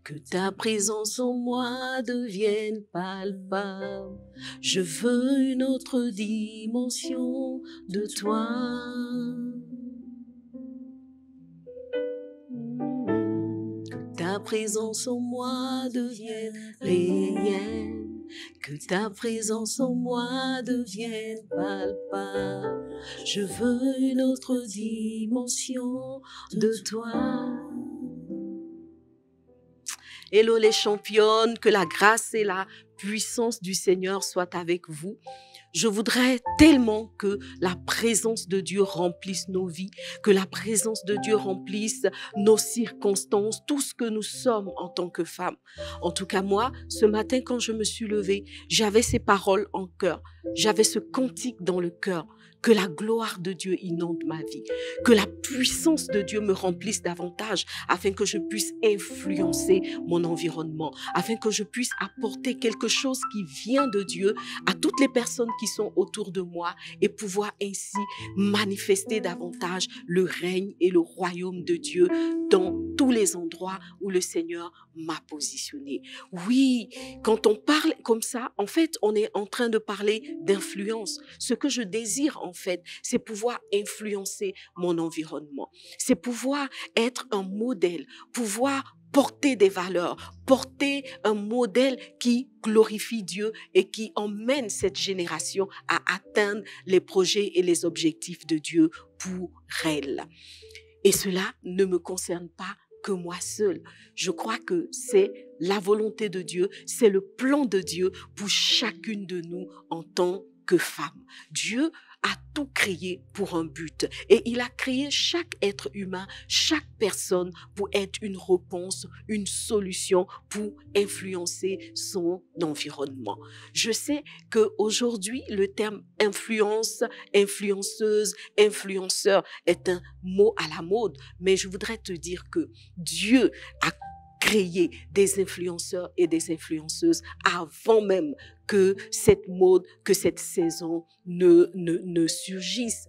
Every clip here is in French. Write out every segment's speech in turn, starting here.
Que ta présence en moi devienne palpable. Je veux une autre dimension de toi. Que ta présence en moi devienne réelle. Que ta présence en moi devienne palpable. Je veux une autre dimension de toi. Hello les championnes, que la grâce et la puissance du Seigneur soient avec vous. Je voudrais tellement que la présence de Dieu remplisse nos vies, que la présence de Dieu remplisse nos circonstances, tout ce que nous sommes en tant que femmes. En tout cas, moi, ce matin, quand je me suis levée, j'avais ces paroles en cœur. J'avais ce cantique dans le cœur. Que la gloire de Dieu inonde ma vie. Que la puissance de Dieu me remplisse davantage afin que je puisse influencer mon environnement, afin que je puisse apporter quelque chose qui vient de Dieu à toutes les personnes qui sont autour de moi et pouvoir ainsi manifester davantage le règne et le royaume de Dieu dans tous les endroits où le Seigneur m'a positionné. Oui, quand on parle comme ça, en fait, on est en train de parler d'influence. Ce que je désire, en fait, c'est pouvoir influencer mon environnement. C'est pouvoir être un modèle, pouvoir porter des valeurs, porter un modèle qui glorifie Dieu et qui emmène cette génération à atteindre les projets et les objectifs de Dieu pour elle. Et cela ne me concerne pas que moi seule. Je crois que c'est la volonté de Dieu, c'est le plan de Dieu pour chacune de nous en tant que femme. Dieu a tout créé pour un but et il a créé chaque être humain, chaque personne pour être une réponse, une solution pour influencer son environnement. Je sais qu'aujourd'hui, le terme influence, influenceuse, influenceur est un mot à la mode, mais je voudrais te dire que Dieu a créé des influenceurs et des influenceuses avant même que cette mode, que cette saison ne surgisse.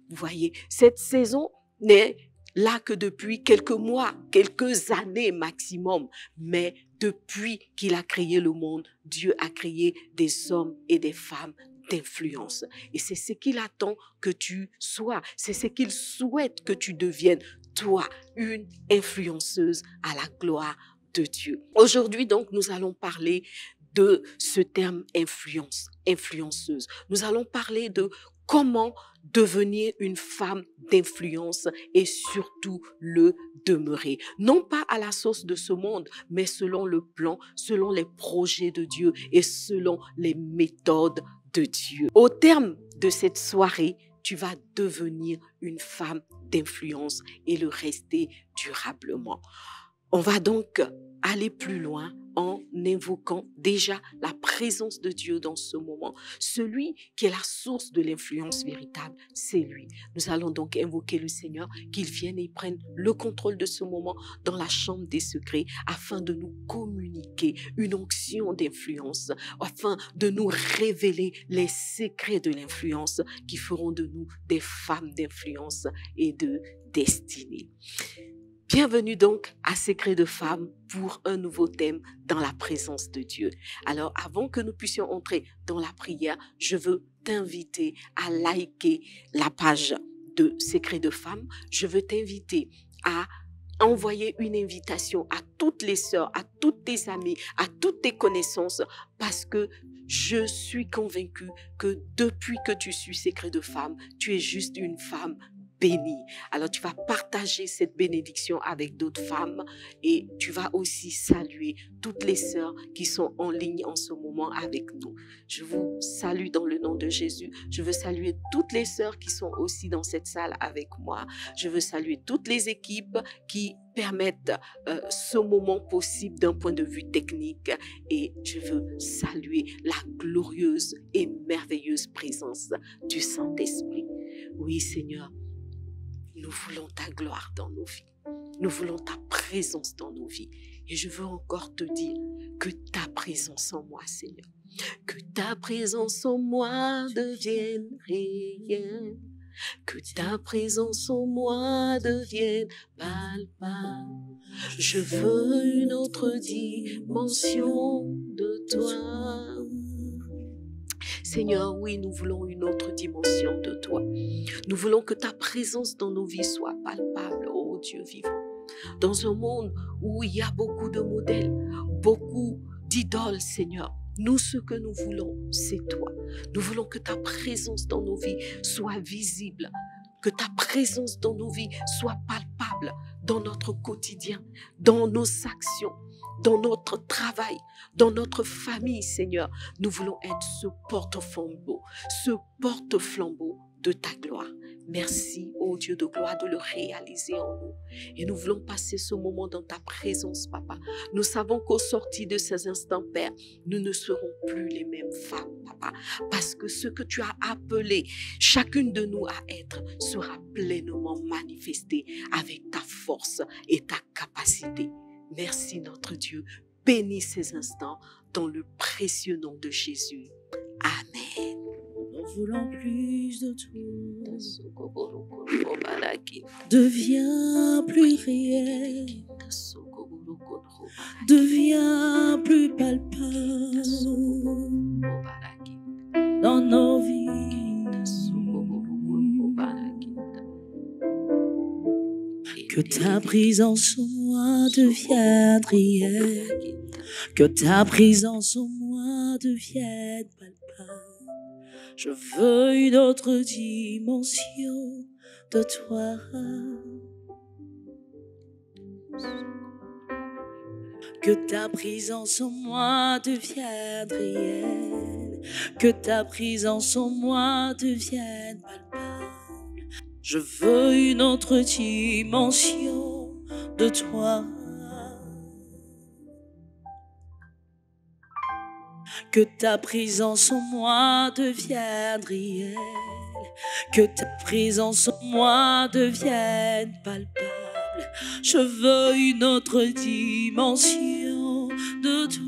Vous voyez, cette saison n'est là que depuis quelques mois, quelques années maximum, mais depuis qu'il a créé le monde, Dieu a créé des hommes et des femmes d'influence. Et c'est ce qu'il attend que tu sois, c'est ce qu'il souhaite que tu deviennes, toi, une influenceuse à la gloire de Dieu. Aujourd'hui, donc, nous allons parler de ce terme influence, influenceuse. Nous allons parler de comment devenir une femme d'influence et surtout le demeurer. Non pas à la sauce de ce monde, mais selon le plan, selon les projets de Dieu et selon les méthodes de Dieu. Au terme de cette soirée, tu vas devenir une femme d'influence et le rester durablement. On va donc aller plus loin en invoquant déjà la présence de Dieu dans ce moment. Celui qui est la source de l'influence véritable, c'est lui. Nous allons donc invoquer le Seigneur, qu'il vienne et prenne le contrôle de ce moment dans la chambre des secrets afin de nous communiquer une onction d'influence, afin de nous révéler les secrets de l'influence qui feront de nous des femmes d'influence et de destinée. Bienvenue donc à Secrets de Femmes pour un nouveau thème dans la présence de Dieu. Alors, avant que nous puissions entrer dans la prière, je veux t'inviter à liker la page de Secrets de Femmes. Je veux t'inviter à envoyer une invitation à toutes les sœurs, à toutes tes amies, à toutes tes connaissances, parce que je suis convaincue que depuis que tu suis Secrets de Femmes, tu es juste une femme bénie. Alors tu vas partager cette bénédiction avec d'autres femmes et tu vas aussi saluer toutes les sœurs qui sont en ligne en ce moment avec nous. Je vous salue dans le nom de Jésus. Je veux saluer toutes les sœurs qui sont aussi dans cette salle avec moi. Je veux saluer toutes les équipes qui permettent ce moment possible d'un point de vue technique et je veux saluer la glorieuse et merveilleuse présence du Saint-Esprit. Oui, Seigneur, nous voulons ta gloire dans nos vies. Nous voulons ta présence dans nos vies. Et je veux encore te dire que ta présence en moi, Seigneur, que ta présence en moi devienne réelle. Que ta présence en moi devienne palpable. Je veux une autre dimension de toi. Seigneur, oui, nous voulons une autre dimension de toi. Nous voulons que ta présence dans nos vies soit palpable, ô Dieu vivant. Dans un monde où il y a beaucoup de modèles, beaucoup d'idoles, Seigneur, nous, ce que nous voulons, c'est toi. Nous voulons que ta présence dans nos vies soit visible, que ta présence dans nos vies soit palpable dans notre quotidien, dans nos actions, dans notre travail, dans notre famille, Seigneur. Nous voulons être ce porte-flambeau de ta gloire. Merci, ô Dieu de gloire, de le réaliser en nous. Et nous voulons passer ce moment dans ta présence, Papa. Nous savons qu'au sortir de ces instants, Père, nous ne serons plus les mêmes femmes, Papa. Parce que ce que tu as appelé chacune de nous à être sera pleinement manifesté avec ta force et ta capacité. Merci, notre Dieu. Bénis ces instants dans le précieux nom de Jésus. Amen. Nous voulons plus de toi. Deviens plus réel. Deviens plus palpable dans nos vies. Que ta présence en moi devienne réelle. Que ta présence en moi devienne palpable. Je veux une autre dimension de toi. Que ta présence en moi devienne réelle. Que ta présence en moi devienne palpable. Je veux une autre dimension de toi. Que ta présence en moi devienne réelle. Que ta présence en moi devienne palpable. Je veux une autre dimension de toi.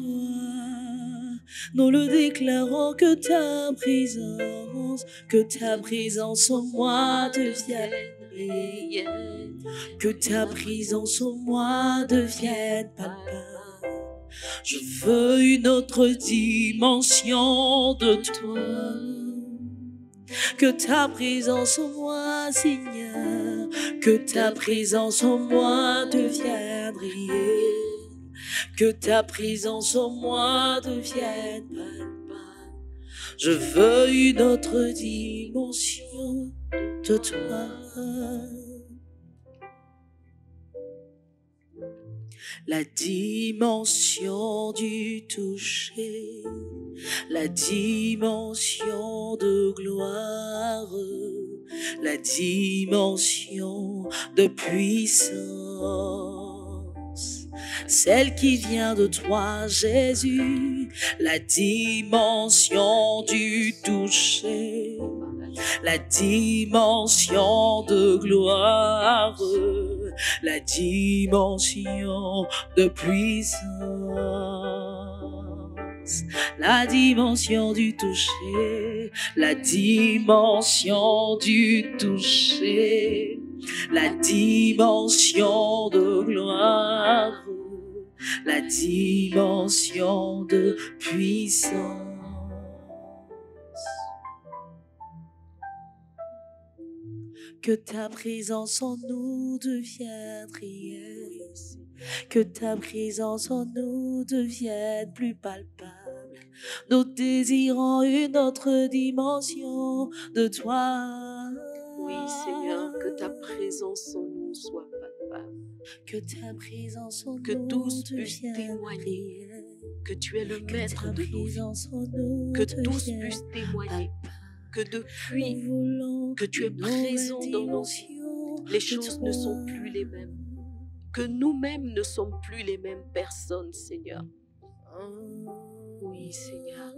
Nous le déclarons que ta présence en moi devienne réelle. Que ta présence en moi devienne palpable. Je veux une autre dimension de toi. Que ta présence en moi, Seigneur, que ta présence en moi devienne réelle. Que ta présence en moi devienne palpable. Je veux une autre dimension de toi. La dimension du toucher, la dimension de gloire, la dimension de puissance, celle qui vient de toi, Jésus, la dimension du toucher, la dimension de gloire, la dimension de puissance, la dimension du toucher, la dimension du toucher, la dimension de gloire, la dimension de puissance. Que ta présence en nous devienne réelle. Que ta présence en nous devienne plus palpable. Nous désirons une autre dimension de toi. Oui, Seigneur, que ta présence en nous soit palpable. Que ta présence en que nous tous puissent devienne témoigner réelle. que tu es le Que maître ta de nos vies. présence en nous Que tous devienne puissent témoigner palpable. que depuis Nous voulons que tu es une présent nouvelle dans nos vies, dimension les de choses ne sont toi. plus les mêmes. Que nous-mêmes ne sommes plus les mêmes personnes, Seigneur. Oui, Seigneur.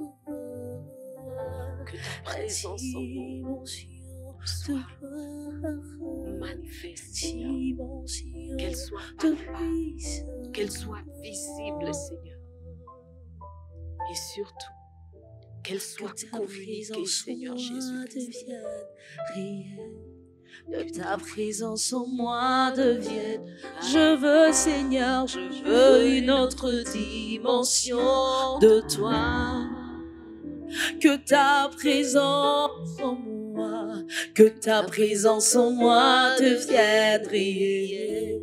Que ta présence en nous soit manifeste, Seigneur. Qu'elle soit palpable, qu'elle soit visible, Seigneur. Et surtout, qu'elle soit communiquée, Seigneur Jésus-Christ. Que ta présence en moi devienne. Je veux, Seigneur, je veux une autre dimension de toi. Que ta présence en moi, que ta présence en moi devienne réelle.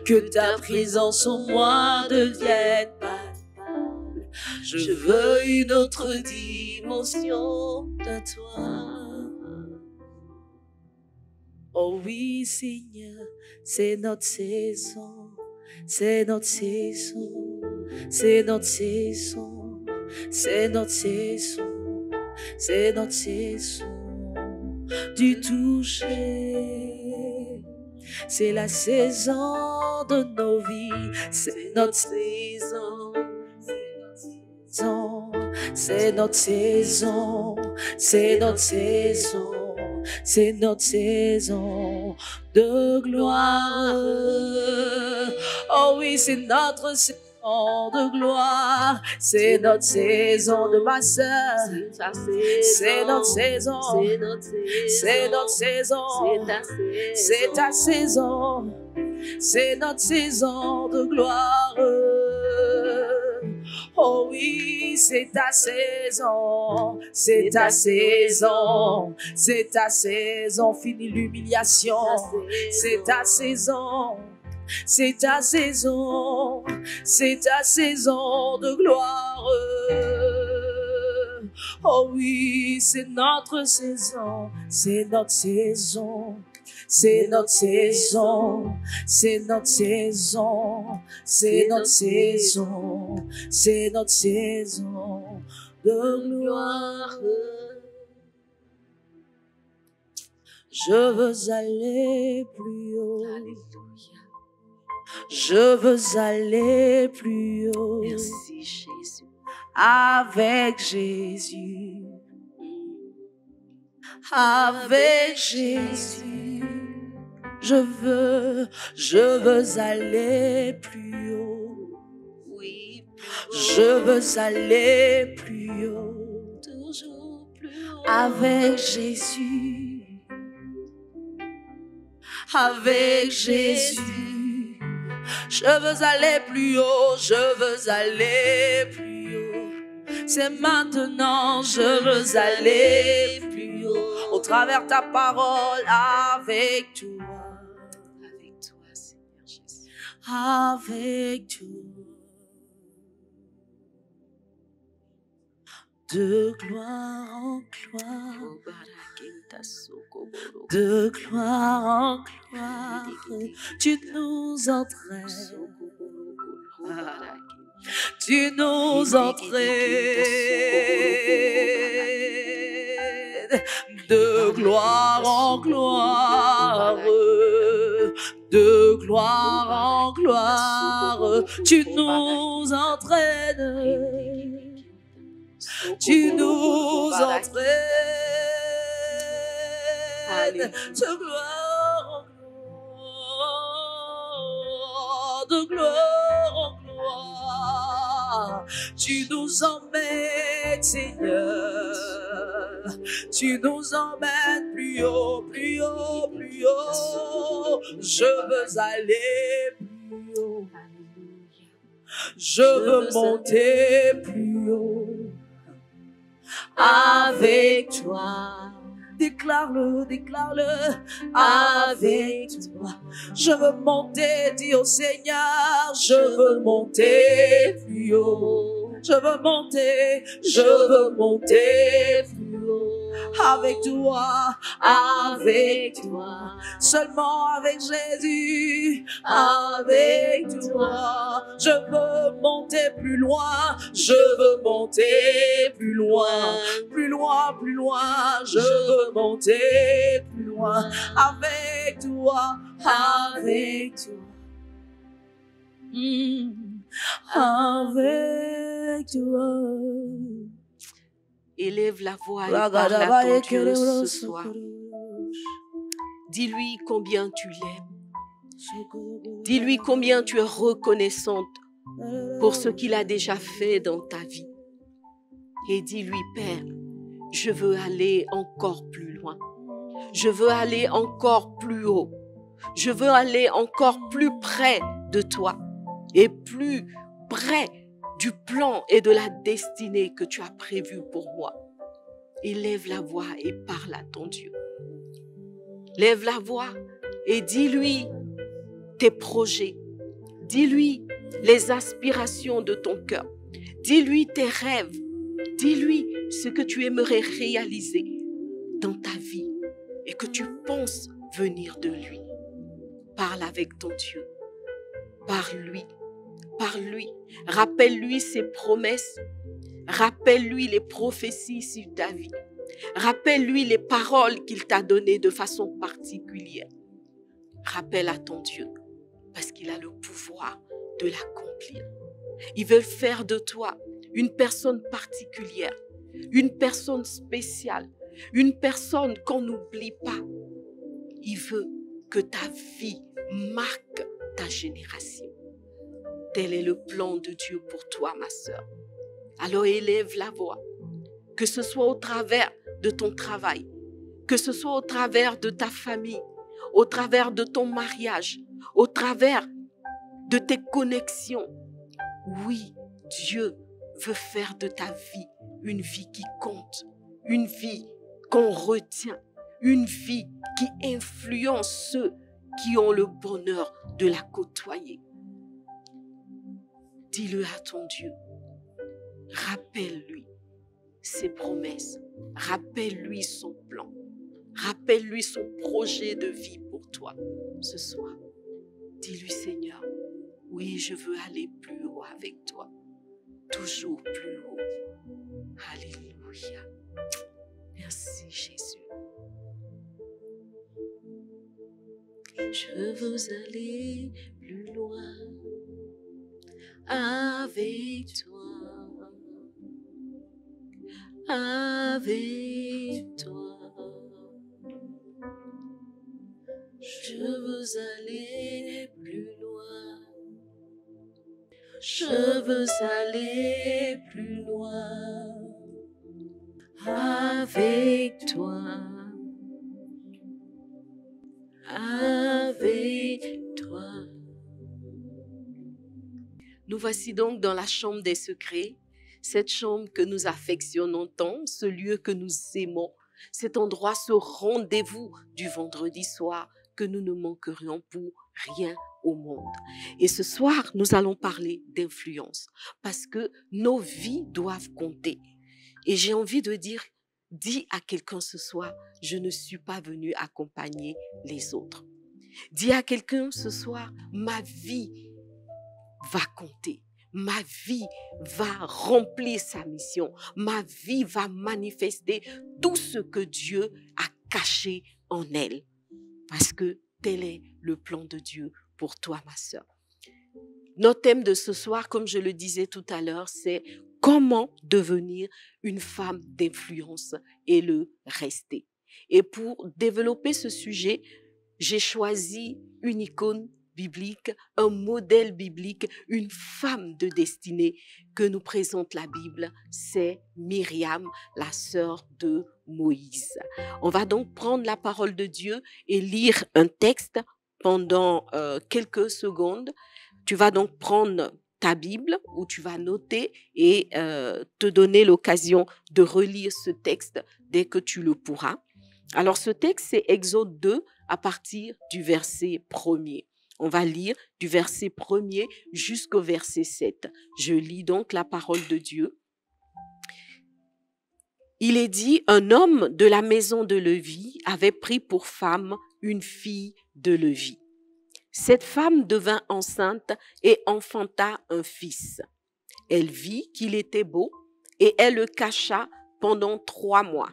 Que ta présence en moi devienne palpable. Je veux une autre dimension de toi. Oh oui, Seigneur, c'est notre saison, c'est notre saison, c'est notre saison, c'est notre saison, c'est notre saison du toucher. C'est la saison de nos vies, c'est notre saison, c'est notre saison, c'est notre saison. C'est notre saison de gloire. Oh oui, c'est notre saison de gloire. C'est notre saison de ma sœur. C'est notre saison. C'est notre saison. C'est ta saison. C'est notre saison de gloire. Oh oui, c'est ta saison, c'est ta saison, c'est ta saison, fini l'humiliation, c'est ta saison, c'est ta saison, c'est ta saison de gloire. Oh oui, c'est notre saison, c'est notre saison. C'est notre saison, c'est notre saison, c'est notre saison, c'est notre saison de gloire. Je veux aller plus haut. Je veux aller plus haut. Merci Jésus. Avec Jésus. Avec Jésus. Je veux aller plus haut. Oui, je veux aller plus haut. Toujours plus haut. Avec Jésus. Avec Jésus. Je veux aller plus haut. Je veux aller plus haut. C'est maintenant, je veux aller plus haut. Au travers ta parole, avec toi. Avec toi, Seigneur Jésus. Avec toi. De gloire en gloire. De gloire en gloire. Tu nous entraînes. Tu nous entraînes de gloire en gloire, de gloire en gloire. Tu nous entraînes, tu nous entraînes de gloire en gloire, de gloire en gloire. Tu nous emmènes, Seigneur. Tu nous emmènes plus haut, plus haut, plus haut. Je veux aller plus haut. Je veux monter plus haut. Avec toi. Déclare-le, déclare-le. Avec toi. Je veux monter, dis au Seigneur. Je veux monter plus haut. Je veux monter, je veux monter plus haut. Avec toi, seulement avec Jésus, avec toi. Je veux monter plus loin, je veux monter plus loin, plus loin, plus loin. Je veux monter plus loin, avec toi, avec toi. Avec toi. Élève la voix et parle à ton Dieu ce soir. Dis-lui combien tu l'aimes. Dis-lui combien tu es reconnaissante pour ce qu'il a déjà fait dans ta vie. Et dis-lui, Père, je veux aller encore plus loin. Je veux aller encore plus haut. Je veux aller encore plus près de toi et plus près du plan et de la destinée que tu as prévu pour moi. Élève la voix et parle à ton Dieu. Lève la voix et dis-lui tes projets. Dis-lui les aspirations de ton cœur. Dis-lui tes rêves. Dis-lui ce que tu aimerais réaliser dans ta vie et que tu penses venir de lui. Parle avec ton Dieu. Parle-lui. Parle-lui. Rappelle-lui ses promesses. Rappelle-lui les prophéties sur ta vie. Rappelle-lui les paroles qu'il t'a données de façon particulière. Rappelle à ton Dieu parce qu'il a le pouvoir de l'accomplir. Il veut faire de toi une personne particulière, une personne spéciale, une personne qu'on n'oublie pas. Il veut que ta vie marque ta génération. Tel est le plan de Dieu pour toi, ma sœur. Alors élève la voix, que ce soit au travers de ton travail, que ce soit au travers de ta famille, au travers de ton mariage, au travers de tes connexions. Oui, Dieu veut faire de ta vie une vie qui compte, une vie qu'on retient, une vie qui influence ceux qui ont le bonheur de la côtoyer. Dis-le à ton Dieu. Rappelle-lui ses promesses. Rappelle-lui son plan. Rappelle-lui son projet de vie pour toi ce soir. Dis-lui, Seigneur, oui, je veux aller plus haut avec toi. Toujours plus haut. Alléluia. Merci, Jésus. Je veux aller plus loin avec toi. Avec toi. Je veux aller plus loin. Je veux aller plus loin avec toi. Avec toi. Nous voici donc dans la chambre des secrets, cette chambre que nous affectionnons tant, ce lieu que nous aimons, cet endroit, ce rendez-vous du vendredi soir que nous ne manquerions pour rien au monde. Et ce soir, nous allons parler d'influence parce que nos vies doivent compter. Et j'ai envie de dire, dis à quelqu'un ce soir, je ne suis pas venu accompagner les autres. Dis à quelqu'un ce soir, ma vie va compter. Ma vie va remplir sa mission. Ma vie va manifester tout ce que Dieu a caché en elle. Parce que tel est le plan de Dieu pour toi, ma sœur. Notre thème de ce soir, comme je le disais tout à l'heure, c'est comment devenir une femme d'influence et le rester. Et pour développer ce sujet, j'ai choisi une icône biblique, un modèle biblique, une femme de destinée que nous présente la Bible, c'est Myriam, la sœur de Moïse. On va donc prendre la parole de Dieu et lire un texte pendant quelques secondes. Tu vas donc prendre ta Bible où tu vas noter et te donner l'occasion de relire ce texte dès que tu le pourras. Alors ce texte, c'est Exode 2 à partir du verset 1er. On va lire du verset 1er jusqu'au verset 7. Je lis donc la parole de Dieu. Il est dit, un homme de la maison de Lévi avait pris pour femme une fille de Lévi. Cette femme devint enceinte et enfanta un fils. Elle vit qu'il était beau et elle le cacha pendant 3 mois.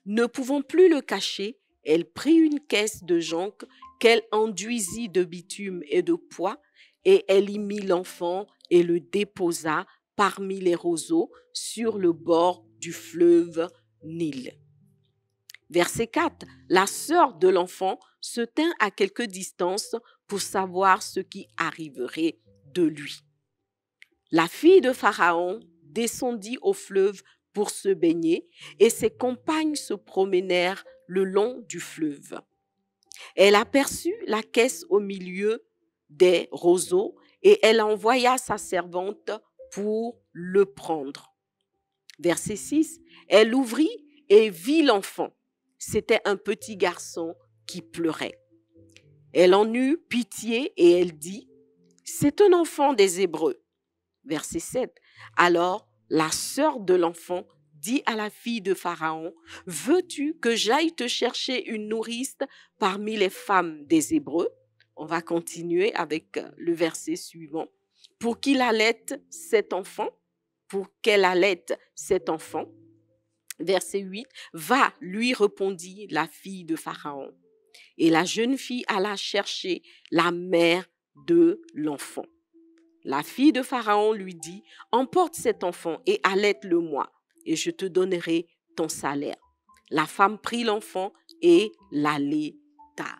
Ne pouvant plus le cacher, elle prit une caisse de jonc qu'elle enduisit de bitume et de poix, et elle y mit l'enfant et le déposa parmi les roseaux sur le bord du fleuve Nil. Verset 4. La sœur de l'enfant se tint à quelque distance pour savoir ce qui arriverait de lui. La fille de Pharaon descendit au fleuve pour se baigner, et ses compagnes se promenèrent le long du fleuve. Elle aperçut la caisse au milieu des roseaux et elle envoya sa servante pour le prendre. Verset 6, elle ouvrit et vit l'enfant. C'était un petit garçon qui pleurait. Elle en eut pitié et elle dit, c'est un enfant des Hébreux. Verset 7, alors la sœur de l'enfant dit à la fille de Pharaon, veux-tu que j'aille te chercher une nourrice parmi les femmes des Hébreux? On va continuer avec le verset suivant. Pour qu'il allaite cet enfant, pour qu'elle allaite cet enfant. Verset 8, va, lui répondit la fille de Pharaon. Et la jeune fille alla chercher la mère de l'enfant. La fille de Pharaon lui dit, emporte cet enfant et allaite-le-moi, et je te donnerai ton salaire. La femme prit l'enfant et l'allaita.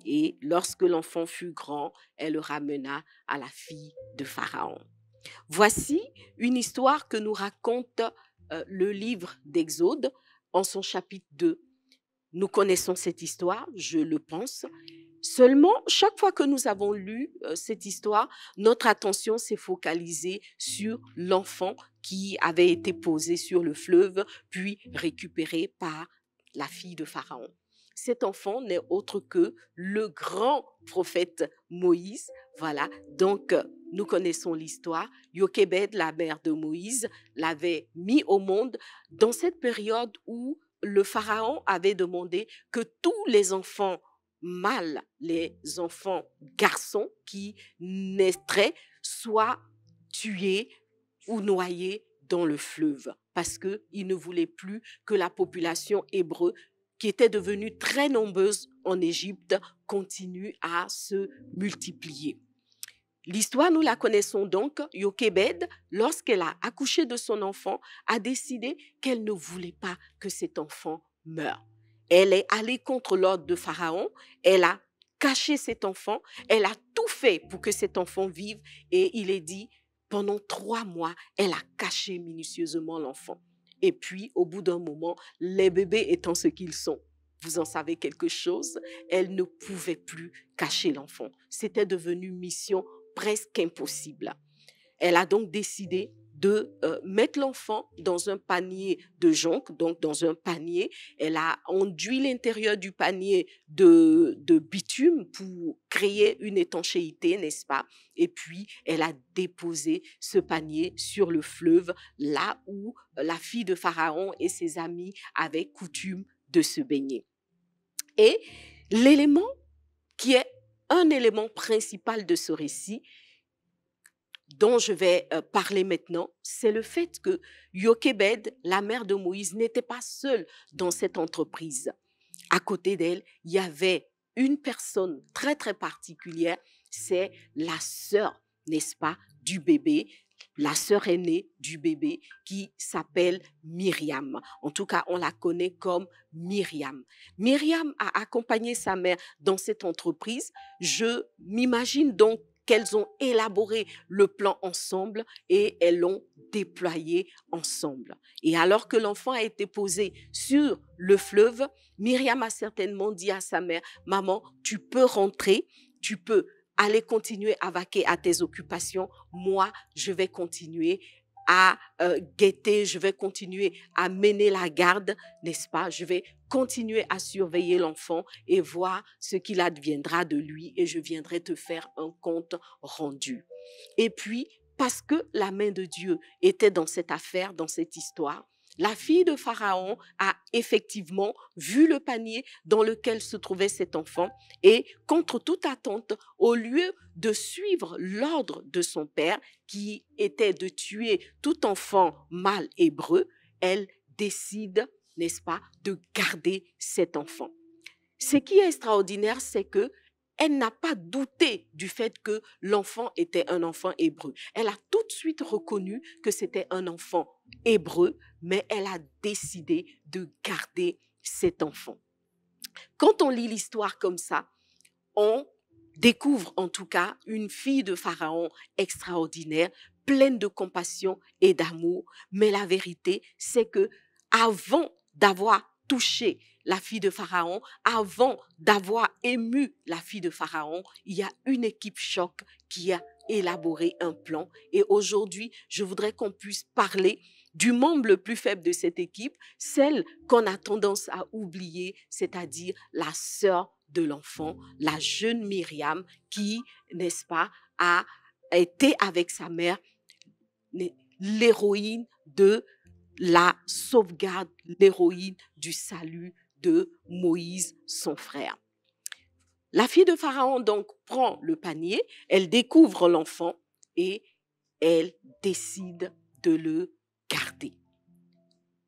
Et lorsque l'enfant fut grand, elle le ramena à la fille de Pharaon. Voici une histoire que nous raconte le livre d'Exode en son chapitre 2. Nous connaissons cette histoire, je le pense. Seulement, chaque fois que nous avons lu cette histoire, notre attention s'est focalisée sur l'enfant qui avait été posé sur le fleuve, puis récupéré par la fille de Pharaon. Cet enfant n'est autre que le grand prophète Moïse. Voilà, donc nous connaissons l'histoire. Jochébed, la mère de Moïse, l'avait mis au monde dans cette période où le Pharaon avait demandé que tous les enfants mâles, les enfants garçons qui naîtraient, soient tués ou noyés dans le fleuve parce qu'il ne voulait plus que la population hébreu qui était devenue très nombreuse en Égypte, continue à se multiplier. L'histoire, nous la connaissons donc. Jochébed, lorsqu'elle a accouché de son enfant, a décidé qu'elle ne voulait pas que cet enfant meure. Elle est allée contre l'ordre de Pharaon, elle a caché cet enfant, elle a tout fait pour que cet enfant vive et il est dit, pendant 3 mois, elle a caché minutieusement l'enfant. Et puis, au bout d'un moment, les bébés étant ce qu'ils sont, vous en savez quelque chose, elle ne pouvait plus cacher l'enfant. C'était devenu une mission presque impossible. Elle a donc décidé de mettre l'enfant dans un panier de jonc, donc dans un panier. Elle a enduit l'intérieur du panier de bitume pour créer une étanchéité, n'est-ce pas? Et puis, elle a déposé ce panier sur le fleuve, là où la fille de Pharaon et ses amis avaient coutume de se baigner. Et l'élément qui est un élément principal de ce récit, dont je vais parler maintenant, c'est le fait que Jochébed, la mère de Moïse, n'était pas seule dans cette entreprise. À côté d'elle, il y avait une personne très, très particulière, c'est la sœur, n'est-ce pas, du bébé, la sœur aînée du bébé qui s'appelle Myriam. En tout cas, on la connaît comme Myriam. Myriam a accompagné sa mère dans cette entreprise. Je m'imagine donc qu'elles ont élaboré le plan ensemble et elles l'ont déployé ensemble. Et alors que l'enfant a été posé sur le fleuve, Myriam a certainement dit à sa mère, « Maman, tu peux rentrer, tu peux aller continuer à vaquer à tes occupations. Moi, je vais continuer à guetter, je vais continuer à mener la garde, n'est-ce pas? Je vais continuer à surveiller l'enfant et voir ce qu'il adviendra de lui et je viendrai te faire un compte rendu. » Et puis, parce que la main de Dieu était dans cette affaire, dans cette histoire, la fille de Pharaon a effectivement vu le panier dans lequel se trouvait cet enfant et, contre toute attente, au lieu de suivre l'ordre de son père, qui était de tuer tout enfant mâle hébreu, elle décide, n'est-ce pas, de garder cet enfant. Ce qui est extraordinaire, c'est que elle n'a pas douté du fait que l'enfant était un enfant hébreu. Elle a tout de suite reconnu que c'était un enfant hébreu, mais elle a décidé de garder cet enfant. Quand on lit l'histoire comme ça, on découvre en tout cas une fille de Pharaon extraordinaire, pleine de compassion et d'amour. Mais la vérité, c'est que avant d'avoir touché la fille de Pharaon, avant d'avoir ému la fille de Pharaon, il y a une équipe choc qui a élaboré un plan. Et aujourd'hui, je voudrais qu'on puisse parler du membre le plus faible de cette équipe, celle qu'on a tendance à oublier, c'est-à-dire la sœur de l'enfant, la jeune Myriam qui, n'est-ce pas, a été avec sa mère l'héroïne de la sauvegarde, l'héroïne du salut de Moïse, son frère. La fille de Pharaon donc prend le panier, elle découvre l'enfant et elle décide de le garder.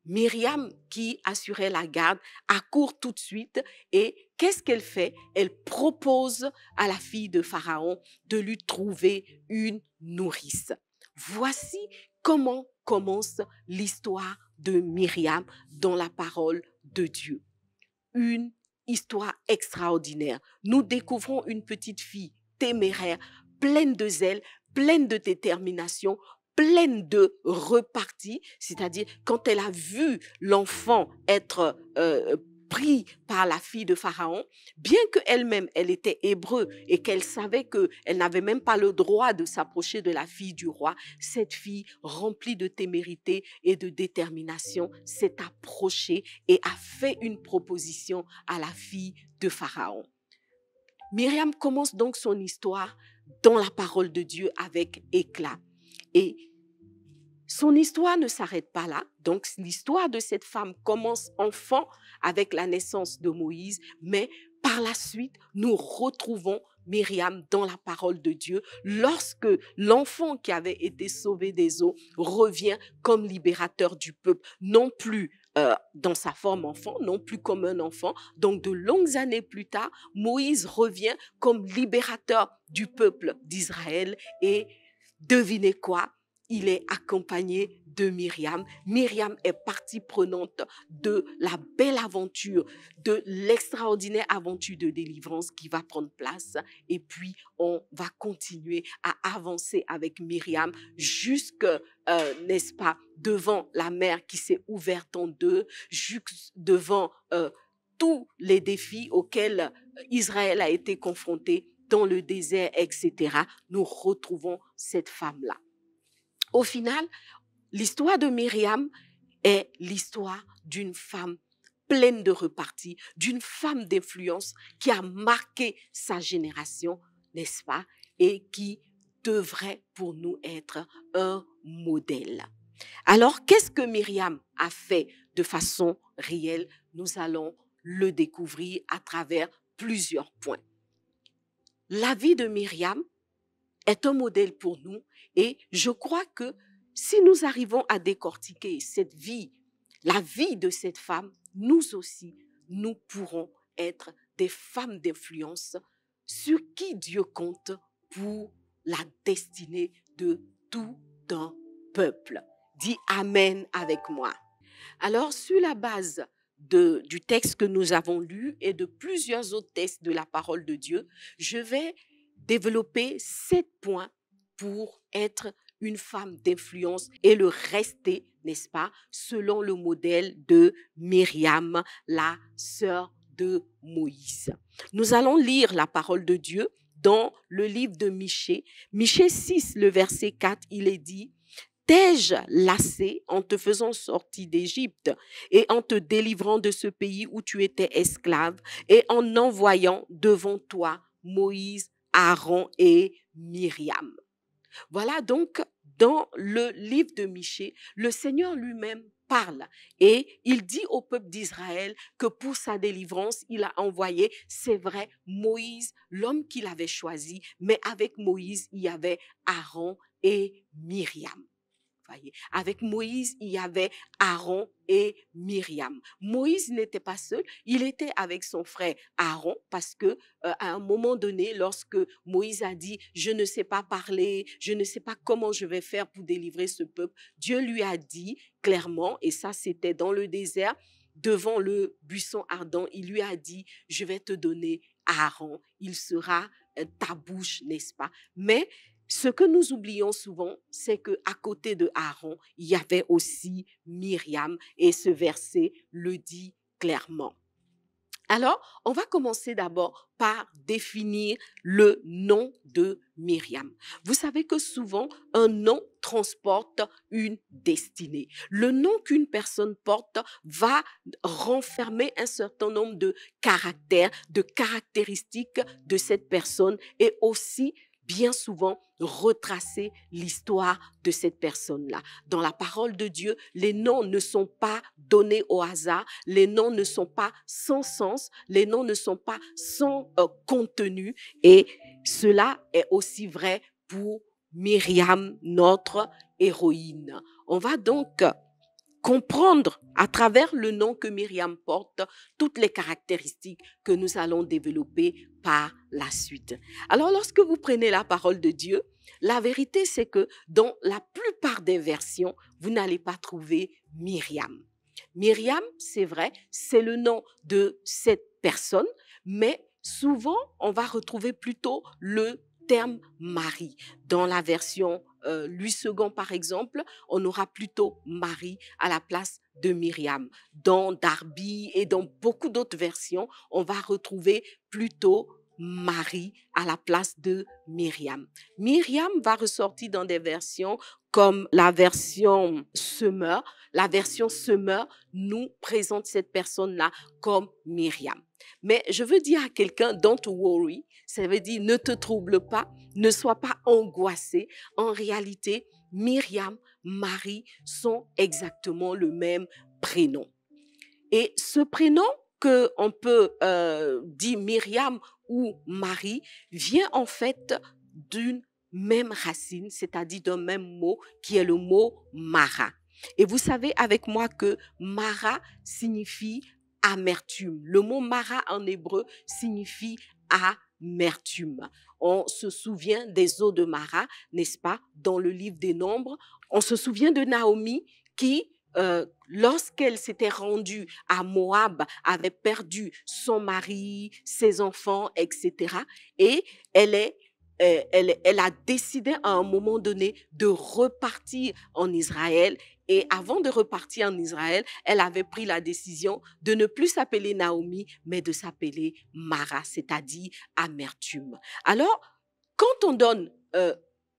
Myriam, qui assurait la garde, accourt tout de suite et qu'est-ce qu'elle fait? Elle propose à la fille de Pharaon de lui trouver une nourrice. Voici comment commence l'histoire de Myriam dans la parole de Dieu. Une histoire extraordinaire. Nous découvrons une petite fille téméraire, pleine de zèle, pleine de détermination, pleine de repartie, c'est-à-dire quand elle a vu l'enfant être pris par la fille de Pharaon, bien qu'elle-même, elle était hébreu et qu'elle savait qu'elle n'avait même pas le droit de s'approcher de la fille du roi, cette fille, remplie de témérité et de détermination, s'est approchée et a fait une proposition à la fille de Pharaon. Myriam commence donc son histoire dans la parole de Dieu avec éclat. Et son histoire ne s'arrête pas là. Donc, l'histoire de cette femme commence enfant avec la naissance de Moïse, mais par la suite, nous retrouvons Myriam dans la parole de Dieu lorsque l'enfant qui avait été sauvé des eaux revient comme libérateur du peuple, non plus dans sa forme enfant, non plus comme un enfant. Donc, de longues années plus tard, Moïse revient comme libérateur du peuple d'Israël et devinez quoi? Il est accompagné de Myriam. Myriam est partie prenante de la belle aventure, de l'extraordinaire aventure de délivrance qui va prendre place. Et puis, on va continuer à avancer avec Myriam jusque, n'est-ce pas, devant la mer qui s'est ouverte en deux, jusque devant tous les défis auxquels Israël a été confronté dans le désert, etc. Nous retrouvons cette femme-là. Au final, l'histoire de Myriam est l'histoire d'une femme pleine de repartie, d'une femme d'influence qui a marqué sa génération, n'est-ce pas, et qui devrait pour nous être un modèle. Alors, qu'est-ce que Myriam a fait de façon réelle? Nous allons le découvrir à travers plusieurs points. La vie de Myriam est un modèle pour nous et je crois que si nous arrivons à décortiquer cette vie, la vie de cette femme, nous aussi, nous pourrons être des femmes d'influence sur qui Dieu compte pour la destinée de tout un peuple. Dis Amen avec moi. Alors, sur la base du texte que nous avons lu et de plusieurs autres textes de la parole de Dieu, je vais développer 7 points pour être une femme d'influence et le rester, n'est-ce pas, selon le modèle de Myriam, la sœur de Moïse. Nous allons lire la parole de Dieu dans le livre de Michée. Michée 6, le verset 4, il est dit: T'ai-je lassé en te faisant sortir d'Égypte et en te délivrant de ce pays où tu étais esclave et en envoyant devant toi Moïse, Aaron et Myriam. Voilà donc dans le livre de Michée, le Seigneur lui-même parle et il dit au peuple d'Israël que pour sa délivrance, il a envoyé, c'est vrai, Moïse, l'homme qu'il avait choisi, mais avec Moïse, il y avait Aaron et Myriam. Voyez. Avec Moïse, il y avait Aaron et Myriam. Moïse n'était pas seul, il était avec son frère Aaron parce que à un moment donné, lorsque Moïse a dit « Je ne sais pas parler, je ne sais pas comment je vais faire pour délivrer ce peuple », Dieu lui a dit clairement, et ça c'était dans le désert, devant le buisson ardent, il lui a dit « Je vais te donner Aaron, il sera ta bouche, n'est-ce pas ?» Mais ce que nous oublions souvent, c'est qu'à côté de Aaron, il y avait aussi Myriam et ce verset le dit clairement. Alors, on va commencer d'abord par définir le nom de Myriam. Vous savez que souvent, un nom transporte une destinée. Le nom qu'une personne porte va renfermer un certain nombre de caractères, de caractéristiques de cette personne et aussi bien souvent retracer l'histoire de cette personne-là. Dans la parole de Dieu, les noms ne sont pas donnés au hasard, les noms ne sont pas sans sens, les noms ne sont pas sans contenu et cela est aussi vrai pour Myriam, notre héroïne. On va donc comprendre à travers le nom que Myriam porte toutes les caractéristiques que nous allons développer par la suite. Alors, lorsque vous prenez la parole de Dieu, la vérité, c'est que dans la plupart des versions, vous n'allez pas trouver Myriam. Myriam, c'est vrai, c'est le nom de cette personne, mais souvent, on va retrouver plutôt le terme Marie. Dans la version Louis II, par exemple, on aura plutôt Marie à la place de Myriam. Dans Darby et dans beaucoup d'autres versions, on va retrouver plutôt Marie à la place de Myriam. Myriam va ressortir dans des versions comme la version Semeur. La version Semeur nous présente cette personne-là comme Myriam. Mais je veux dire à quelqu'un, don't worry, ça veut dire ne te trouble pas, ne sois pas angoissé. En réalité, Myriam, Marie sont exactement le même prénom. Et ce prénom qu'on peut dire Myriam ou Marie vient en fait d'une même racine, c'est-à-dire d'un même mot qui est le mot Mara. Et vous savez avec moi que Mara signifie amertume. Le mot Mara en hébreu signifie amertume. On se souvient des eaux de Mara, n'est-ce pas, dans le livre des Nombres. On se souvient de Naomi qui, lorsqu'elle s'était rendue à Moab, avait perdu son mari, ses enfants, etc. Et elle a décidé à un moment donné de repartir en Israël. Et avant de repartir en Israël, elle avait pris la décision de ne plus s'appeler Naomi, mais de s'appeler Mara, c'est-à-dire amertume. Alors, quand on donne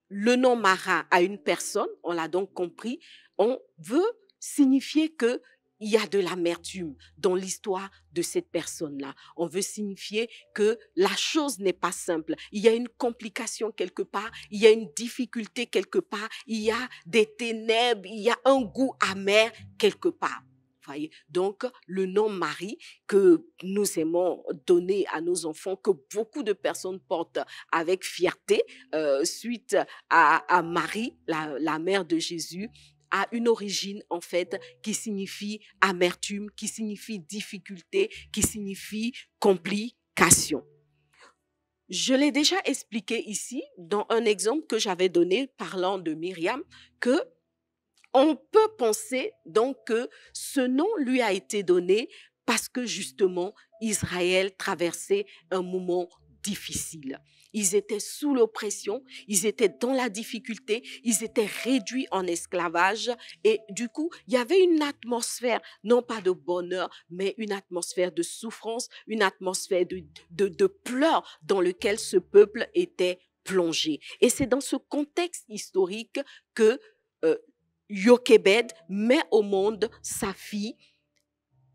le nom Mara à une personne, on l'a donc compris, on veut signifier que il y a de l'amertume dans l'histoire de cette personne-là. On veut signifier que la chose n'est pas simple. Il y a une complication quelque part, il y a une difficulté quelque part, il y a des ténèbres, il y a un goût amer quelque part. Voyez? Donc, le nom Marie que nous aimons donner à nos enfants, que beaucoup de personnes portent avec fierté, suite à Marie, la mère de Jésus, a une origine en fait qui signifie amertume, qui signifie difficulté, qui signifie complication. Je l'ai déjà expliqué ici dans un exemple que j'avais donné parlant de Myriam, que on peut penser donc que ce nom lui a été donné parce que justement Israël traversait un moment difficile. Ils étaient sous l'oppression, ils étaient dans la difficulté, ils étaient réduits en esclavage et du coup, il y avait une atmosphère, non pas de bonheur, mais une atmosphère de souffrance, une atmosphère de pleurs dans lequel ce peuple était plongé. Et c'est dans ce contexte historique que Jochebed met au monde sa fille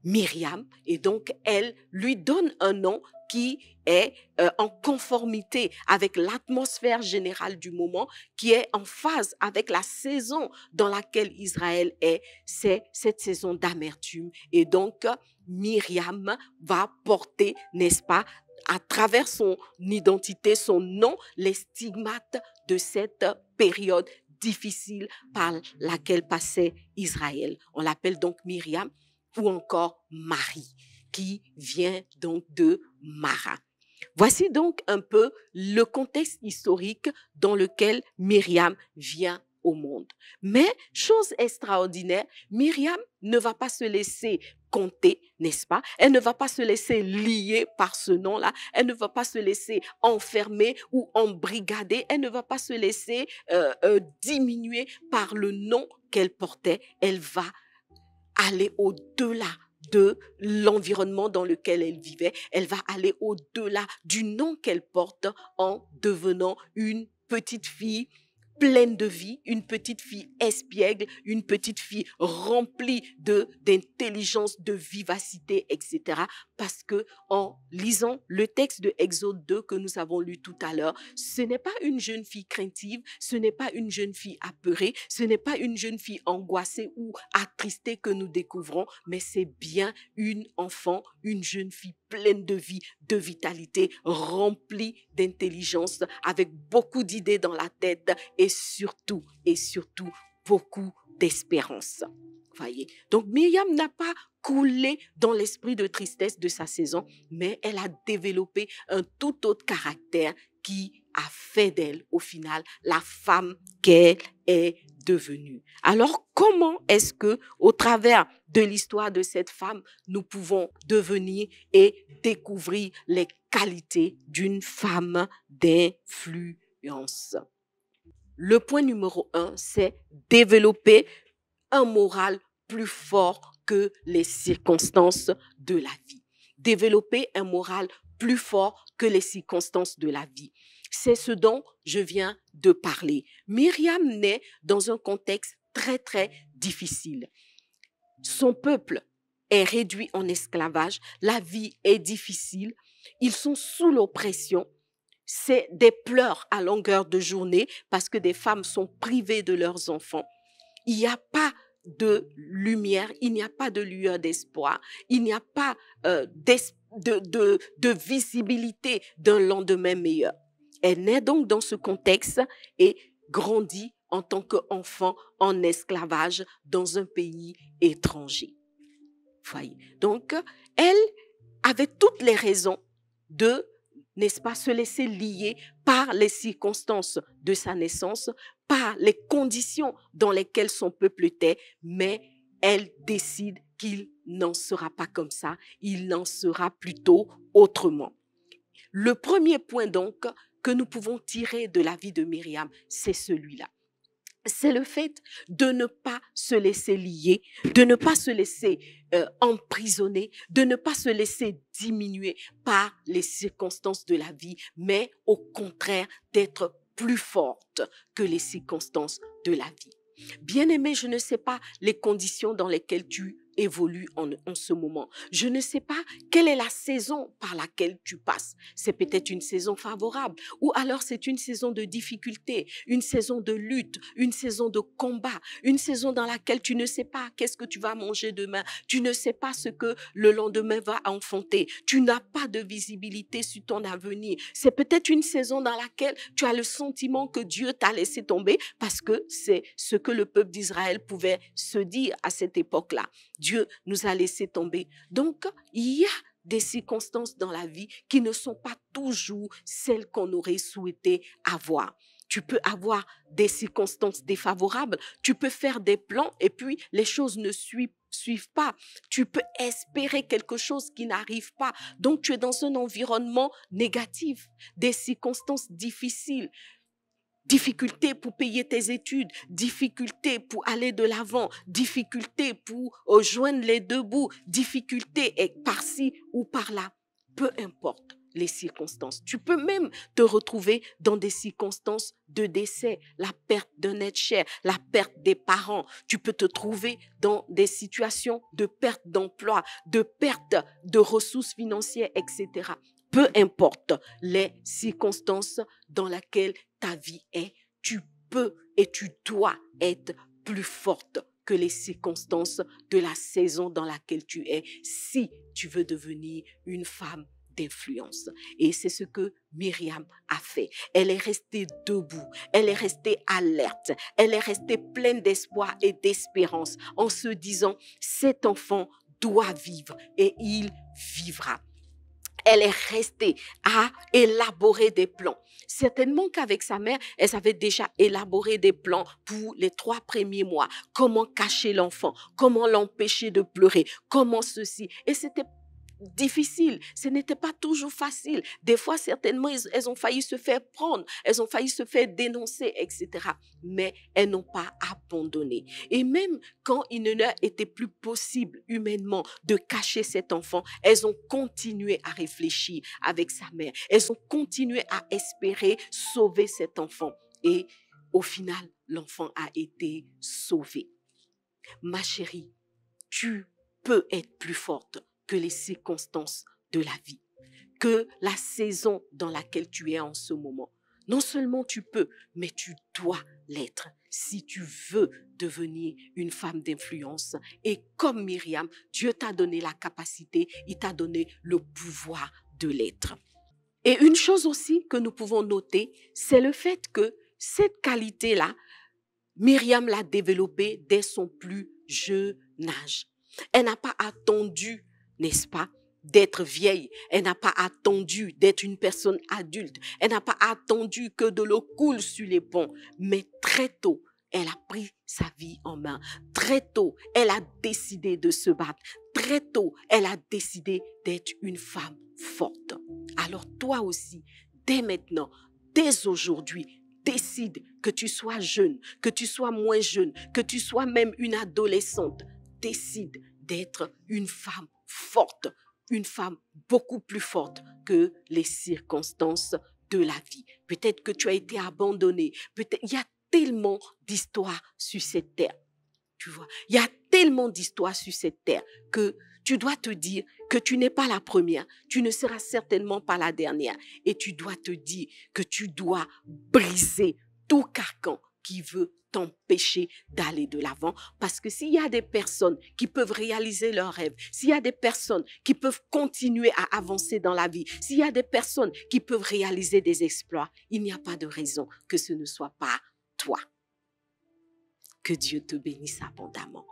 Myriam et donc elle lui donne un nom qui est en conformité avec l'atmosphère générale du moment, qui est en phase avec la saison dans laquelle Israël est, c'est cette saison d'amertume. Et donc, Myriam va porter, n'est-ce pas, à travers son identité, son nom, les stigmates de cette période difficile par laquelle passait Israël. On l'appelle donc Myriam ou encore Marie, qui vient donc de Mara. Voici donc un peu le contexte historique dans lequel Myriam vient au monde. Mais, chose extraordinaire, Myriam ne va pas se laisser compter, n'est-ce pas? Elle ne va pas se laisser lier par ce nom-là. Elle ne va pas se laisser enfermer ou embrigader. Elle ne va pas se laisser diminuer par le nom qu'elle portait. Elle va aller au-delà de l'environnement dans lequel elle vivait. Elle va aller au-delà du nom qu'elle porte en devenant une petite fille pleine de vie, une petite fille espiègle, une petite fille remplie d'intelligence, de vivacité, etc. Parce que en lisant le texte de Exode 2 que nous avons lu tout à l'heure, ce n'est pas une jeune fille craintive, ce n'est pas une jeune fille apeurée, ce n'est pas une jeune fille angoissée ou attristée que nous découvrons, mais c'est bien une enfant, une jeune fille pleine de vie, de vitalité, remplie d'intelligence, avec beaucoup d'idées dans la tête et surtout, beaucoup d'espérance. Voyez. Donc, Myriam n'a pas coulé dans l'esprit de tristesse de sa saison, mais elle a développé un tout autre caractère qui a fait d'elle, au final, la femme qu'elle est devenue. Alors, comment est-ce que, au travers de l'histoire de cette femme, nous pouvons devenir et découvrir les qualités d'une femme d'influence? Le point numéro 1, c'est développer un moral plus fort que les circonstances de la vie. Développer un moral plus fort que les circonstances de la vie. C'est ce dont je viens de parler. Myriam naît dans un contexte très, très difficile. Son peuple est réduit en esclavage. La vie est difficile. Ils sont sous l'oppression. C'est des pleurs à longueur de journée parce que des femmes sont privées de leurs enfants. Il n'y a pas de lumière, il n'y a pas de lueur d'espoir, il n'y a pas de visibilité d'un lendemain meilleur. Elle naît donc dans ce contexte et grandit en tant qu'enfant en esclavage dans un pays étranger. Voyez. Donc, elle avait toutes les raisons de, n'est-ce pas, se laisser lier par les circonstances de sa naissance, par les conditions dans lesquelles son peuple était, mais elle décide qu'il n'en sera pas comme ça, il en sera plutôt autrement. Le premier point donc que nous pouvons tirer de la vie de Myriam, c'est celui-là. C'est le fait de ne pas se laisser lier, de ne pas se laisser emprisonner, de ne pas se laisser diminuer par les circonstances de la vie, mais au contraire d'être plus forte que les circonstances de la vie. Bien-aimé, je ne sais pas les conditions dans lesquelles tu évolues en ce moment. Je ne sais pas quelle est la saison par laquelle tu passes. C'est peut-être une saison favorable ou alors c'est une saison de difficulté, une saison de lutte, une saison de combat, une saison dans laquelle tu ne sais pas qu'est-ce que tu vas manger demain, tu ne sais pas ce que le lendemain va enfanter, tu n'as pas de visibilité sur ton avenir. C'est peut-être une saison dans laquelle tu as le sentiment que Dieu t'a laissé tomber parce que c'est ce que le peuple d'Israël pouvait se dire à cette époque-là. Dieu nous a laissé tomber. Donc, il y a des circonstances dans la vie qui ne sont pas toujours celles qu'on aurait souhaité avoir. Tu peux avoir des circonstances défavorables, tu peux faire des plans et puis les choses ne suivent pas. Tu peux espérer quelque chose qui n'arrive pas. Donc, tu es dans un environnement négatif, des circonstances difficiles. Difficulté pour payer tes études, difficulté pour aller de l'avant, difficulté pour joindre les deux bouts, difficulté par-ci ou par-là. Peu importe les circonstances. Tu peux même te retrouver dans des circonstances de décès, la perte d'un être cher, la perte des parents. Tu peux te trouver dans des situations de perte d'emploi, de perte de ressources financières, etc. Peu importe les circonstances dans lesquelles ta vie est, tu peux et tu dois être plus forte que les circonstances de la saison dans laquelle tu es si tu veux devenir une femme d'influence. Et c'est ce que Myriam a fait. Elle est restée debout, elle est restée alerte, elle est restée pleine d'espoir et d'espérance en se disant, cet enfant doit vivre et il vivra. Elle est restée à élaborer des plans. Certainement qu'avec sa mère, elle avait déjà élaboré des plans pour les 3 premiers mois. Comment cacher l'enfant, comment l'empêcher de pleurer, comment ceci. Et c'était difficile, ce n'était pas toujours facile. Des fois, certainement, elles ont failli se faire prendre, elles ont failli se faire dénoncer, etc. Mais elles n'ont pas abandonné. Et même quand il ne leur était plus possible humainement de cacher cet enfant, elles ont continué à réfléchir avec sa mère. Elles ont continué à espérer sauver cet enfant. Et au final, l'enfant a été sauvé. Ma chérie, tu peux être plus forte que les circonstances de la vie, que la saison dans laquelle tu es en ce moment. Non seulement tu peux, mais tu dois l'être si tu veux devenir une femme d'influence. Et comme Myriam, Dieu t'a donné la capacité, il t'a donné le pouvoir de l'être. Et une chose aussi que nous pouvons noter, c'est le fait que cette qualité-là, Myriam l'a développée dès son plus jeune âge. Elle n'a pas attendu, n'est-ce pas, d'être vieille. Elle n'a pas attendu d'être une personne adulte. Elle n'a pas attendu que de l'eau coule sur les ponts. Mais très tôt, elle a pris sa vie en main. Très tôt, elle a décidé de se battre. Très tôt, elle a décidé d'être une femme forte. Alors toi aussi, dès maintenant, dès aujourd'hui, décide que tu sois jeune, que tu sois moins jeune, que tu sois même une adolescente. Décide d'être une femme forte, une femme beaucoup plus forte que les circonstances de la vie. Peut-être que tu as été abandonnée. Peut-être, il y a tellement d'histoires sur cette terre. Tu vois, il y a tellement d'histoires sur cette terre que tu dois te dire que tu n'es pas la première, tu ne seras certainement pas la dernière. Et tu dois te dire que tu dois briser tout carcan qui veut t'empêcher d'aller de l'avant. Parce que s'il y a des personnes qui peuvent réaliser leurs rêves, s'il y a des personnes qui peuvent continuer à avancer dans la vie, s'il y a des personnes qui peuvent réaliser des exploits, il n'y a pas de raison que ce ne soit pas toi. Que Dieu te bénisse abondamment.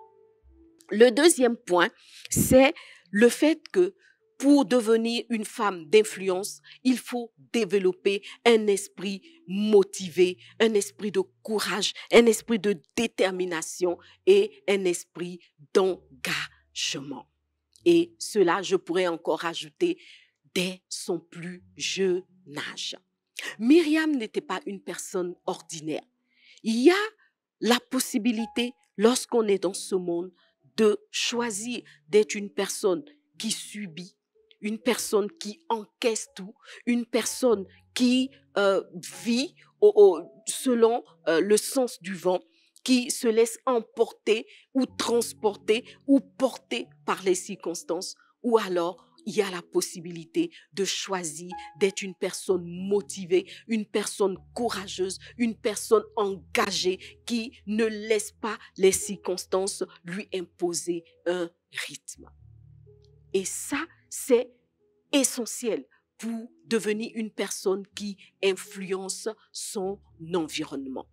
Le deuxième point, c'est le fait que pour devenir une femme d'influence, il faut développer un esprit motivé, un esprit de courage, un esprit de détermination et un esprit d'engagement. Et cela, je pourrais encore ajouter, dès son plus jeune âge. Myriam n'était pas une personne ordinaire. Il y a la possibilité, lorsqu'on est dans ce monde, de choisir d'être une personne qui subit, une personne qui encaisse tout, une personne qui vit selon le sens du vent, qui se laisse emporter ou transporter ou porter par les circonstances, ou alors il y a la possibilité de choisir d'être une personne motivée, une personne courageuse, une personne engagée qui ne laisse pas les circonstances lui imposer un rythme. Et ça, c'est essentiel pour devenir une personne qui influence son environnement.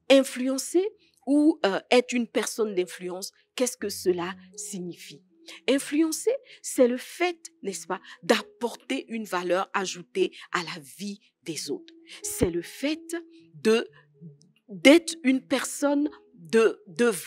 Influencer ou être une personne d'influence, qu'est-ce que cela signifie? Influencer, c'est le fait, n'est-ce pas, d'apporter une valeur ajoutée à la vie des autres. C'est le fait d'être une personne de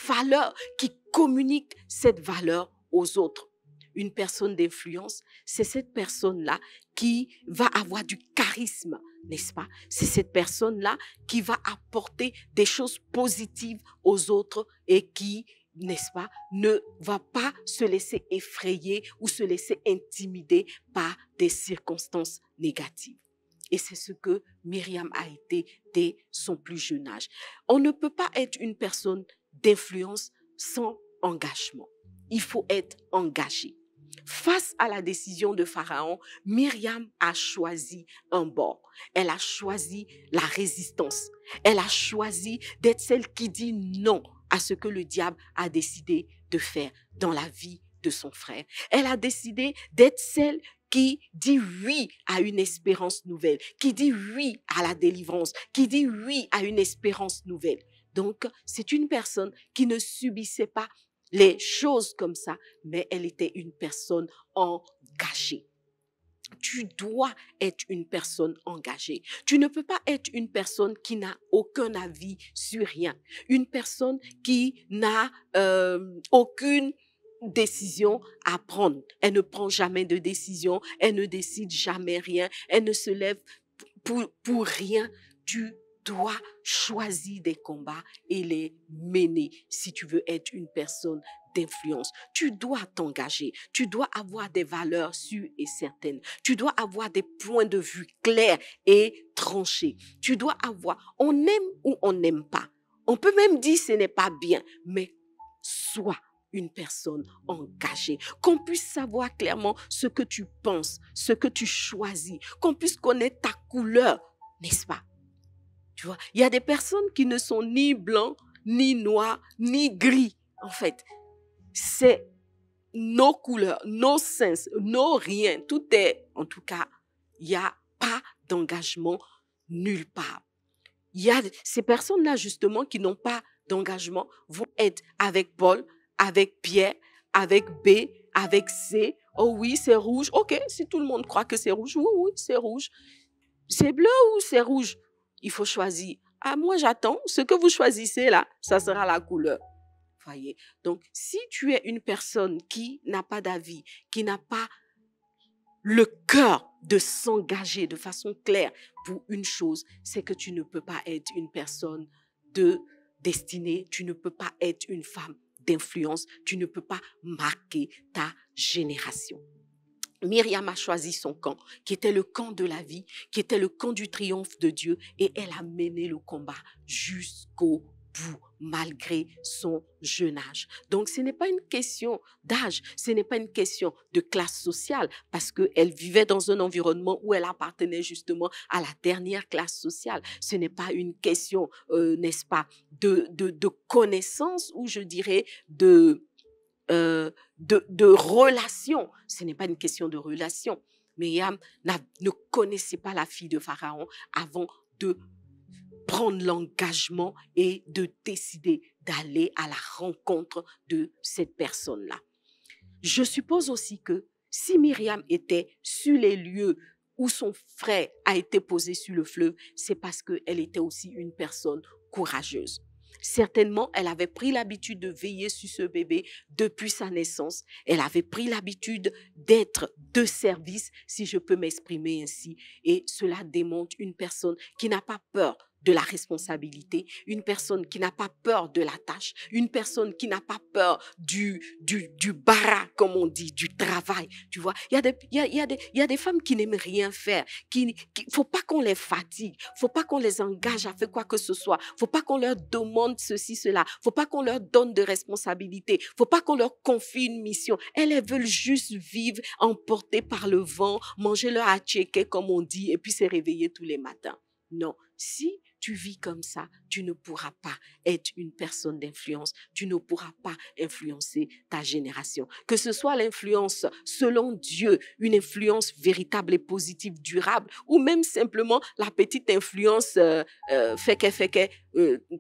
valeur qui communique cette valeur aux autres. Une personne d'influence, c'est cette personne-là qui va avoir du charisme, n'est-ce pas? C'est cette personne-là qui va apporter des choses positives aux autres et qui, n'est-ce pas, ne va pas se laisser effrayer ou se laisser intimider par des circonstances négatives. Et c'est ce que Myriam a été dès son plus jeune âge. On ne peut pas être une personne d'influence sans engagement. Il faut être engagé. Face à la décision de Pharaon, Myriam a choisi un bord. Elle a choisi la résistance. Elle a choisi d'être celle qui dit non à ce que le diable a décidé de faire dans la vie de son frère. Elle a décidé d'être celle qui dit oui à une espérance nouvelle, qui dit oui à la délivrance, qui dit oui à une espérance nouvelle. Donc, c'est une personne qui ne subissait pas les choses comme ça, mais elle était une personne engagée. Tu dois être une personne engagée. Tu ne peux pas être une personne qui n'a aucun avis sur rien. Une personne qui n'a aucune décision à prendre. Elle ne prend jamais de décision, elle ne décide jamais rien, elle ne se lève pour rien. Tu dois choisir des combats et les mener si tu veux être une personne d'influence. Tu dois t'engager, tu dois avoir des valeurs sûres et certaines, tu dois avoir des points de vue clairs et tranchés. Tu dois avoir, on aime ou on n'aime pas. On peut même dire ce n'est pas bien, mais sois une personne engagée, qu'on puisse savoir clairement ce que tu penses, ce que tu choisis, qu'on puisse connaître ta couleur, n'est-ce pas? Tu vois, il y a des personnes qui ne sont ni blancs, ni noirs, ni gris. En fait, c'est nos couleurs, nos sens, nos rien. Tout est, en tout cas, il n'y a pas d'engagement nulle part. Il y a ces personnes-là, justement, qui n'ont pas d'engagement, vont être avec Paul, avec Pierre, avec B, avec C. Oh oui, c'est rouge. OK, si tout le monde croit que c'est rouge, oui, oui, c'est rouge. C'est bleu ou c'est rouge? Il faut choisir. Ah, moi, j'attends. Ce que vous choisissez là, ça sera la couleur. Voyez. Donc, si tu es une personne qui n'a pas d'avis, qui n'a pas le cœur de s'engager de façon claire pour une chose, c'est que tu ne peux pas être une personne de destinée, tu ne peux pas être une femme d'influence, tu ne peux pas marquer ta génération. Myriam a choisi son camp, qui était le camp de la vie, qui était le camp du triomphe de Dieu, et elle a mené le combat jusqu'au bout, malgré son jeune âge. Donc, ce n'est pas une question d'âge, ce n'est pas une question de classe sociale, parce qu'elle vivait dans un environnement où elle appartenait justement à la dernière classe sociale. Ce n'est pas une question, n'est-ce pas, de connaissance, ou je dirais de relation. Ce n'est pas une question de relation. Myriam ne connaissait pas la fille de Pharaon avant de prendre l'engagement et de décider d'aller à la rencontre de cette personne-là. Je suppose aussi que si Myriam était sur les lieux où son frère a été posé sur le fleuve, c'est parce qu'elle était aussi une personne courageuse. Certainement, elle avait pris l'habitude de veiller sur ce bébé depuis sa naissance. Elle avait pris l'habitude d'être de service, si je peux m'exprimer ainsi. Et cela démontre une personne qui n'a pas peur de la responsabilité, une personne qui n'a pas peur de la tâche, une personne qui n'a pas peur du bara, comme on dit, du travail. Tu vois, il y a des femmes qui n'aiment rien faire. Faut pas qu'on les fatigue, faut pas qu'on les engage à faire quoi que ce soit, faut pas qu'on leur demande ceci, cela, faut pas qu'on leur donne de responsabilité, faut pas qu'on leur confie une mission. Elles veulent juste vivre emportées par le vent, manger leur attiéké, comme on dit, et puis se réveiller tous les matins. Non, si tu vis comme ça, tu ne pourras pas être une personne d'influence, tu ne pourras pas influencer ta génération. Que ce soit l'influence selon Dieu, une influence véritable et positive, durable, ou même simplement la petite influence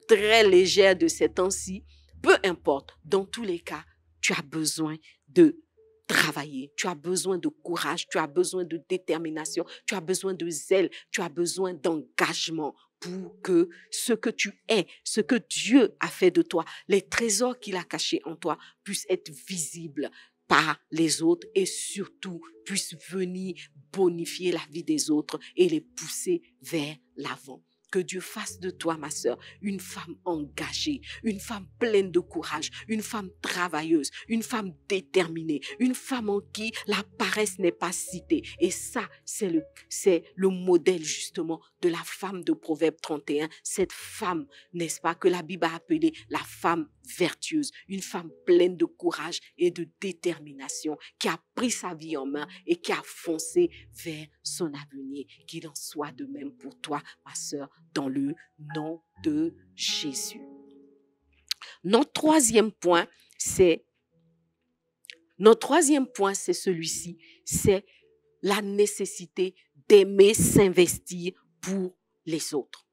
très légère de ces temps-ci, peu importe, dans tous les cas, tu as besoin de travailler, tu as besoin de courage, tu as besoin de détermination, tu as besoin de zèle, tu as besoin d'engagement pour que ce que tu es, ce que Dieu a fait de toi, les trésors qu'il a cachés en toi puissent être visibles par les autres et surtout puissent venir bonifier la vie des autres et les pousser vers l'avant. Que Dieu fasse de toi, ma sœur, une femme engagée, une femme pleine de courage, une femme travailleuse, une femme déterminée, une femme en qui la paresse n'est pas citée. Et ça, c'est le modèle justement de la femme de Proverbe 31, cette femme, n'est-ce pas, que la Bible a appelée la femme vertueuse, une femme pleine de courage et de détermination, qui a pris sa vie en main et qui a foncé vers son avenir. Qu'il en soit de même pour toi, ma sœur, dans le nom de Jésus. Notre troisième point, c'est celui-ci, c'est la nécessité d'aimer s'investir pour les autres.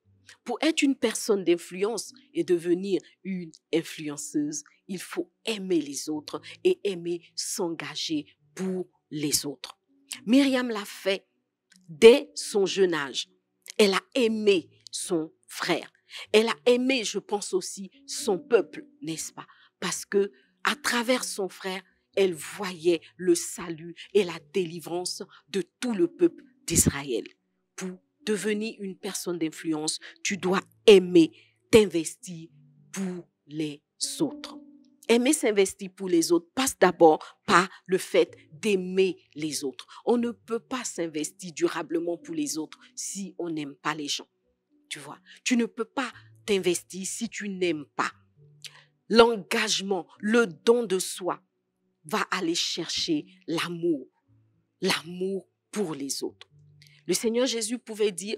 Pour être une personne d'influence et devenir une influenceuse, il faut aimer les autres et aimer s'engager pour les autres. Myriam l'a fait dès son jeune âge. Elle a aimé son frère. Elle a aimé, je pense aussi, son peuple, n'est-ce pas? Parce que à travers son frère, elle voyait le salut et la délivrance de tout le peuple d'Israël. Pour devenir une personne d'influence, tu dois aimer t'investir pour les autres. Aimer s'investir pour les autres passe d'abord par le fait d'aimer les autres. On ne peut pas s'investir durablement pour les autres si on n'aime pas les gens. Tu vois, tu ne peux pas t'investir si tu n'aimes pas. L'engagement, le don de soi va aller chercher l'amour pour les autres. Le Seigneur Jésus pouvait dire,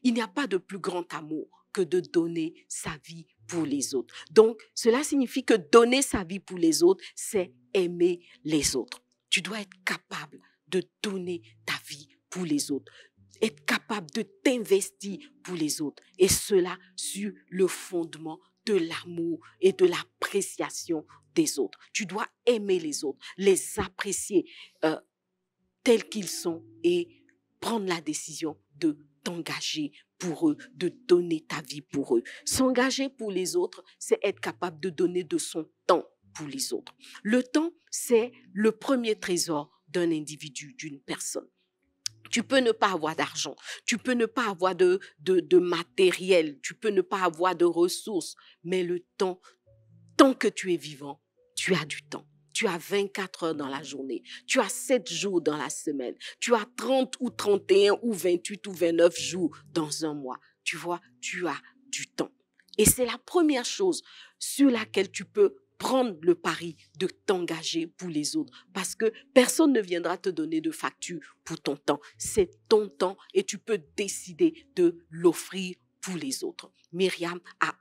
il n'y a pas de plus grand amour que de donner sa vie pour les autres. Donc, cela signifie que donner sa vie pour les autres, c'est aimer les autres. Tu dois être capable de donner ta vie pour les autres, être capable de t'investir pour les autres, et cela sur le fondement de l'amour et de l'appréciation des autres. Tu dois aimer les autres, les apprécier tels qu'ils sont et prendre la décision de t'engager pour eux, de donner ta vie pour eux. S'engager pour les autres, c'est être capable de donner de son temps pour les autres. Le temps, c'est le premier trésor d'un individu, d'une personne. Tu peux ne pas avoir d'argent, tu peux ne pas avoir de matériel, tu peux ne pas avoir de ressources, mais le temps, tant que tu es vivant, tu as du temps. Tu as 24 heures dans la journée, tu as 7 jours dans la semaine, tu as 30 ou 31 ou 28 ou 29 jours dans un mois. Tu vois, tu as du temps. Et c'est la première chose sur laquelle tu peux prendre le pari de t'engager pour les autres, parce que personne ne viendra te donner de facture pour ton temps. C'est ton temps et tu peux décider de l'offrir pour les autres. Myriam a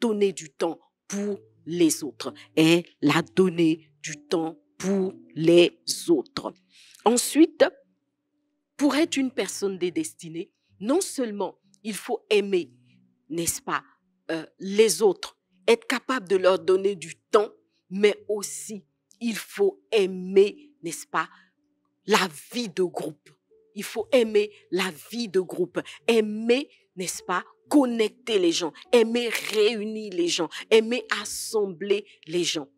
donné du temps pour les autres. Elle a donné du temps pour les autres. Ensuite, pour être une personne dédestinée, non seulement il faut aimer, n'est-ce pas, les autres, être capable de leur donner du temps, mais aussi il faut aimer, n'est-ce pas, la vie de groupe. Il faut aimer la vie de groupe, aimer, n'est-ce pas, connecter les gens, aimer réunir les gens, aimer assembler les gens.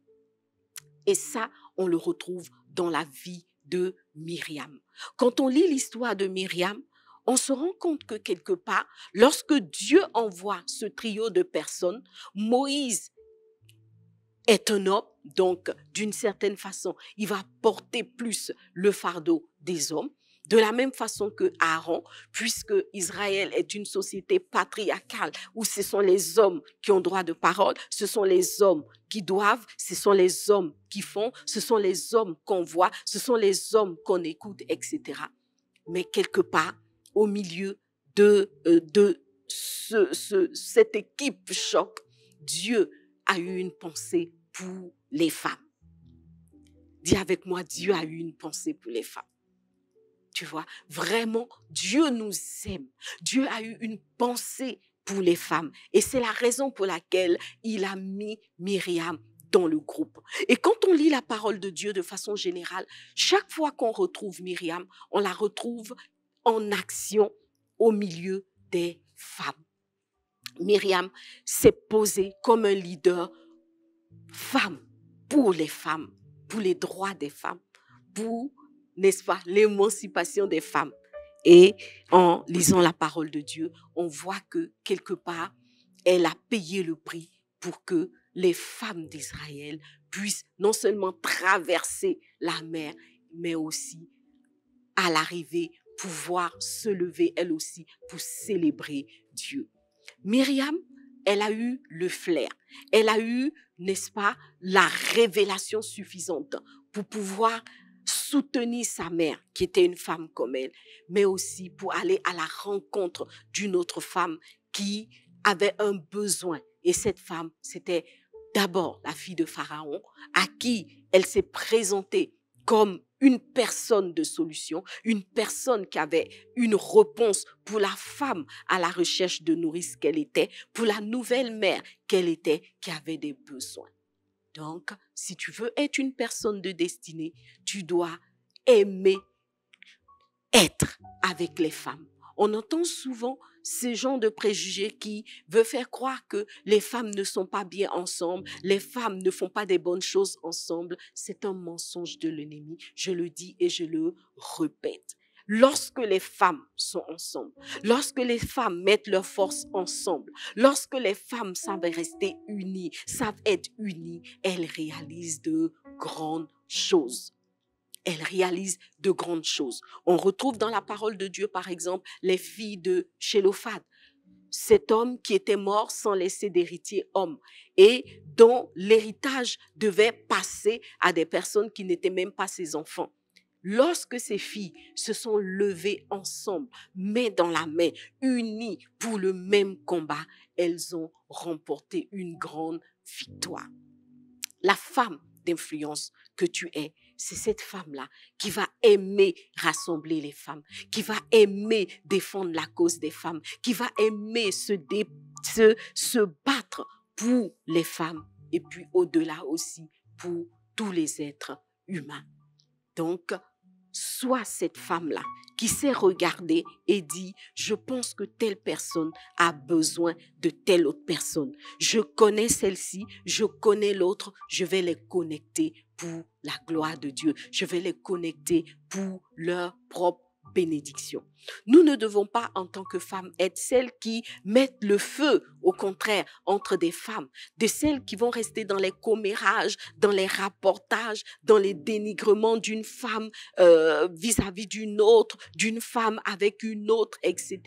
Et ça, on le retrouve dans la vie de Myriam. Quand on lit l'histoire de Myriam, on se rend compte que quelque part, lorsque Dieu envoie ce trio de personnes, Moïse est un homme, donc d'une certaine façon, il va porter plus le fardeau des hommes. De la même façon que Aaron, puisque Israël est une société patriarcale où ce sont les hommes qui ont droit de parole, ce sont les hommes qui doivent, ce sont les hommes qui font, ce sont les hommes qu'on voit, ce sont les hommes qu'on écoute, etc. Mais quelque part, au milieu de cette équipe choc, Dieu a eu une pensée pour les femmes. Dis avec moi, Dieu a eu une pensée pour les femmes. Tu vois, vraiment, Dieu nous aime. Dieu a eu une pensée pour les femmes. Et c'est la raison pour laquelle il a mis Myriam dans le groupe. Et quand on lit la parole de Dieu de façon générale, chaque fois qu'on retrouve Myriam, on la retrouve en action au milieu des femmes. Myriam s'est posée comme un leader femme pour les femmes, pour les droits des femmes, pour, n'est-ce pas, l'émancipation des femmes. Et en lisant la parole de Dieu, on voit que quelque part, elle a payé le prix pour que les femmes d'Israël puissent non seulement traverser la mer, mais aussi à l'arrivée pouvoir se lever elle aussi pour célébrer Dieu. Myriam, elle a eu le flair, elle a eu, n'est-ce pas, la révélation suffisante pour pouvoir soutenir sa mère, qui était une femme comme elle, mais aussi pour aller à la rencontre d'une autre femme qui avait un besoin. Et cette femme, c'était d'abord la fille de Pharaon, à qui elle s'est présentée comme une personne de solution, une personne qui avait une réponse pour la femme à la recherche de nourrice qu'elle était, pour la nouvelle mère qu'elle était, qui avait des besoins. Donc, si tu veux être une personne de destinée, tu dois aimer être avec les femmes. On entend souvent ce genre de préjugés qui veut faire croire que les femmes ne sont pas bien ensemble, les femmes ne font pas des bonnes choses ensemble, c'est un mensonge de l'ennemi. Je le dis et je le répète. Lorsque les femmes sont ensemble, lorsque les femmes mettent leurs forces ensemble, lorsque les femmes savent rester unies, savent être unies, elles réalisent de grandes choses. Elles réalisent de grandes choses. On retrouve dans la parole de Dieu, par exemple, les filles de Shelophad. Cet homme qui était mort sans laisser d'héritier homme et dont l'héritage devait passer à des personnes qui n'étaient même pas ses enfants. Lorsque ces filles se sont levées ensemble, main dans la main, unies pour le même combat, elles ont remporté une grande victoire. La femme d'influence que tu es, c'est cette femme-là qui va aimer rassembler les femmes, qui va aimer défendre la cause des femmes, qui va aimer se battre pour les femmes et puis au-delà aussi pour tous les êtres humains. Donc, sois cette femme-là qui sait regarder et dit, je pense que telle personne a besoin de telle autre personne. Je connais celle-ci, je connais l'autre, je vais les connecter pour la gloire de Dieu. Je vais les connecter pour leur propre bénédiction. Nous ne devons pas, en tant que femmes, être celles qui mettent le feu, au contraire, entre des femmes, de celles qui vont rester dans les commérages, dans les rapportages, dans les dénigrements d'une femme vis-à-vis d'une autre, d'une femme avec une autre, etc.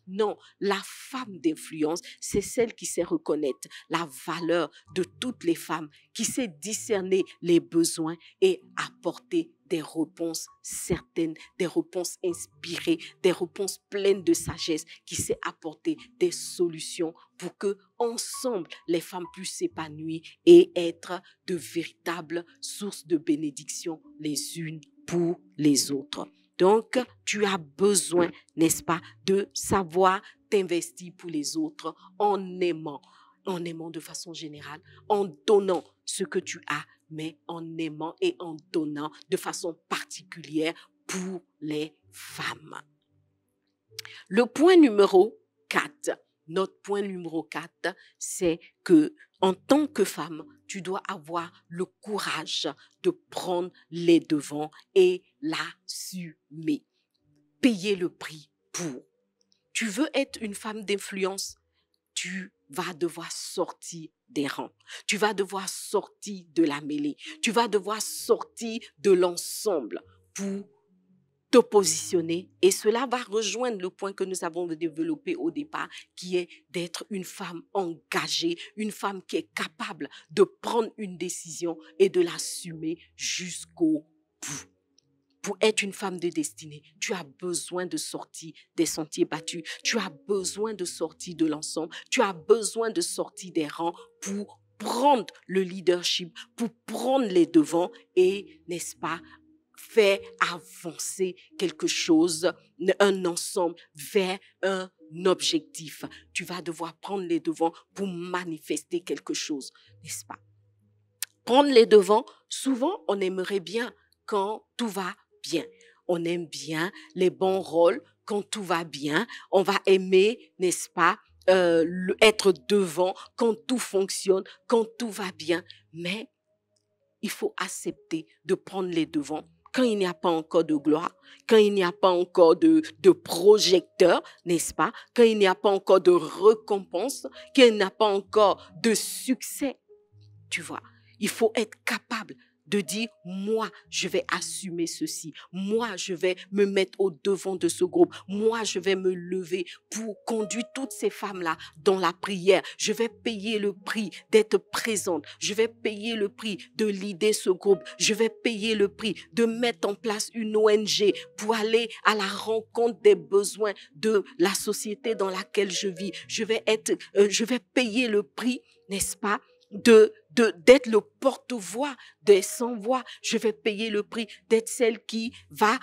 Non, la femme d'influence, c'est celle qui sait reconnaître la valeur de toutes les femmes, qui sait discerner les besoins et apporter des réponses certaines, des réponses inspirées, des réponses pleines de sagesse, qui sait apporter des solutions pour que ensemble les femmes puissent s'épanouir et être de véritables sources de bénédiction les unes pour les autres. Donc, tu as besoin, n'est-ce pas, de savoir t'investir pour les autres en aimant de façon générale, en donnant ce que tu as, mais en aimant et en donnant de façon particulière pour les femmes. Le point numéro 4, notre point numéro 4, c'est que en tant que femme, tu dois avoir le courage de prendre les devants et l'assumer. Payer le prix pour. Tu veux être une femme d'influence, tu vas devoir sortir des rangs. Tu vas devoir sortir de la mêlée. Tu vas devoir sortir de l'ensemble pour te positionner. Et cela va rejoindre le point que nous avons développé au départ, qui est d'être une femme engagée, une femme qui est capable de prendre une décision et de l'assumer jusqu'au bout. Pour être une femme de destinée, tu as besoin de sortir des sentiers battus. Tu as besoin de sortir de l'ensemble. Tu as besoin de sortir des rangs pour prendre le leadership, pour prendre les devants et, n'est-ce pas, faire avancer quelque chose, un ensemble vers un objectif. Tu vas devoir prendre les devants pour manifester quelque chose, n'est-ce pas? Prendre les devants, souvent, on aimerait bien quand tout va bien. On aime bien les bons rôles quand tout va bien. On va aimer, n'est-ce pas, être devant quand tout fonctionne, quand tout va bien. Mais il faut accepter de prendre les devants quand il n'y a pas encore de gloire, quand il n'y a pas encore de projecteur, n'est-ce pas, quand il n'y a pas encore de récompense, quand il n'y a pas encore de succès. Tu vois, il faut être capable de dire, moi, je vais assumer ceci. Moi, je vais me mettre au devant de ce groupe. Moi, je vais me lever pour conduire toutes ces femmes-là dans la prière. Je vais payer le prix d'être présente. Je vais payer le prix de leader ce groupe. Je vais payer le prix de mettre en place une ONG pour aller à la rencontre des besoins de la société dans laquelle je vis. Je vais payer le prix, n'est-ce pas, d'être le porte-voix des sans-voix. Je vais payer le prix d'être celle qui va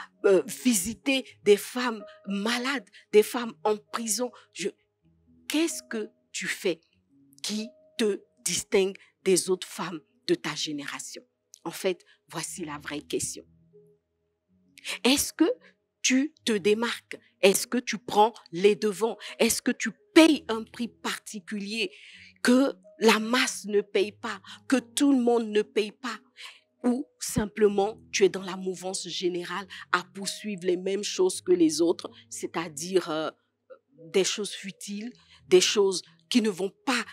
visiter des femmes malades, des femmes en prison. Qu'est-ce que tu fais qui te distingue des autres femmes de ta génération? En fait, voici la vraie question. Est-ce que tu te démarques? Est-ce que tu prends les devants? Est-ce que tu payes un prix particulier que la masse ne paye pas, que tout le monde ne paye pas? Ou simplement tu es dans la mouvance générale à poursuivre les mêmes choses que les autres, c'est-à-dire des choses futiles, des choses qui ne vont pas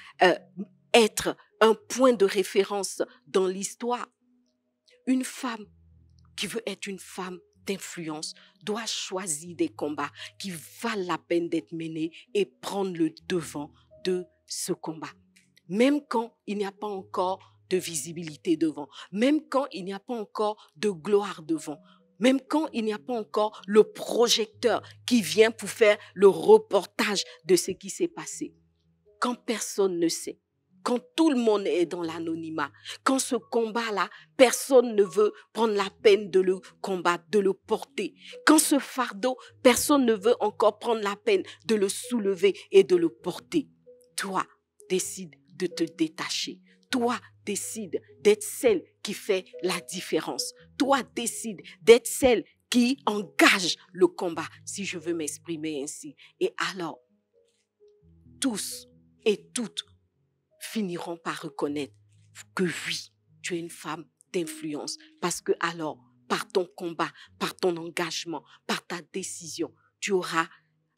être un point de référence dans l'histoire. Une femme qui veut être une femme d'influence doit choisir des combats qui valent la peine d'être menés et prendre le devant de ce combat. Même quand il n'y a pas encore de visibilité devant, même quand il n'y a pas encore de gloire devant, même quand il n'y a pas encore le projecteur qui vient pour faire le reportage de ce qui s'est passé. Quand personne ne sait, quand tout le monde est dans l'anonymat, quand ce combat-là, personne ne veut prendre la peine de le combattre, de le porter, quand ce fardeau, personne ne veut encore prendre la peine de le soulever et de le porter, toi, décide de te détacher. Toi, décide d'être celle qui fait la différence. Toi, décide d'être celle qui engage le combat, si je veux m'exprimer ainsi. Et alors, tous et toutes finiront par reconnaître que oui, tu es une femme d'influence. Parce que alors, par ton combat, par ton engagement, par ta décision, tu auras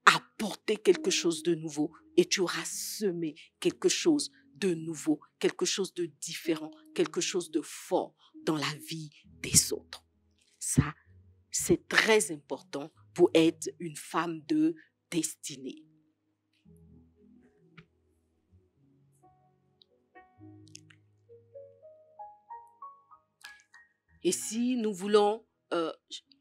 apporté quelque chose de nouveau et tu auras semé quelque chose de nouveau, quelque chose de différent, quelque chose de fort dans la vie des autres. Ça, c'est très important pour être une femme de destinée. Et si nous voulons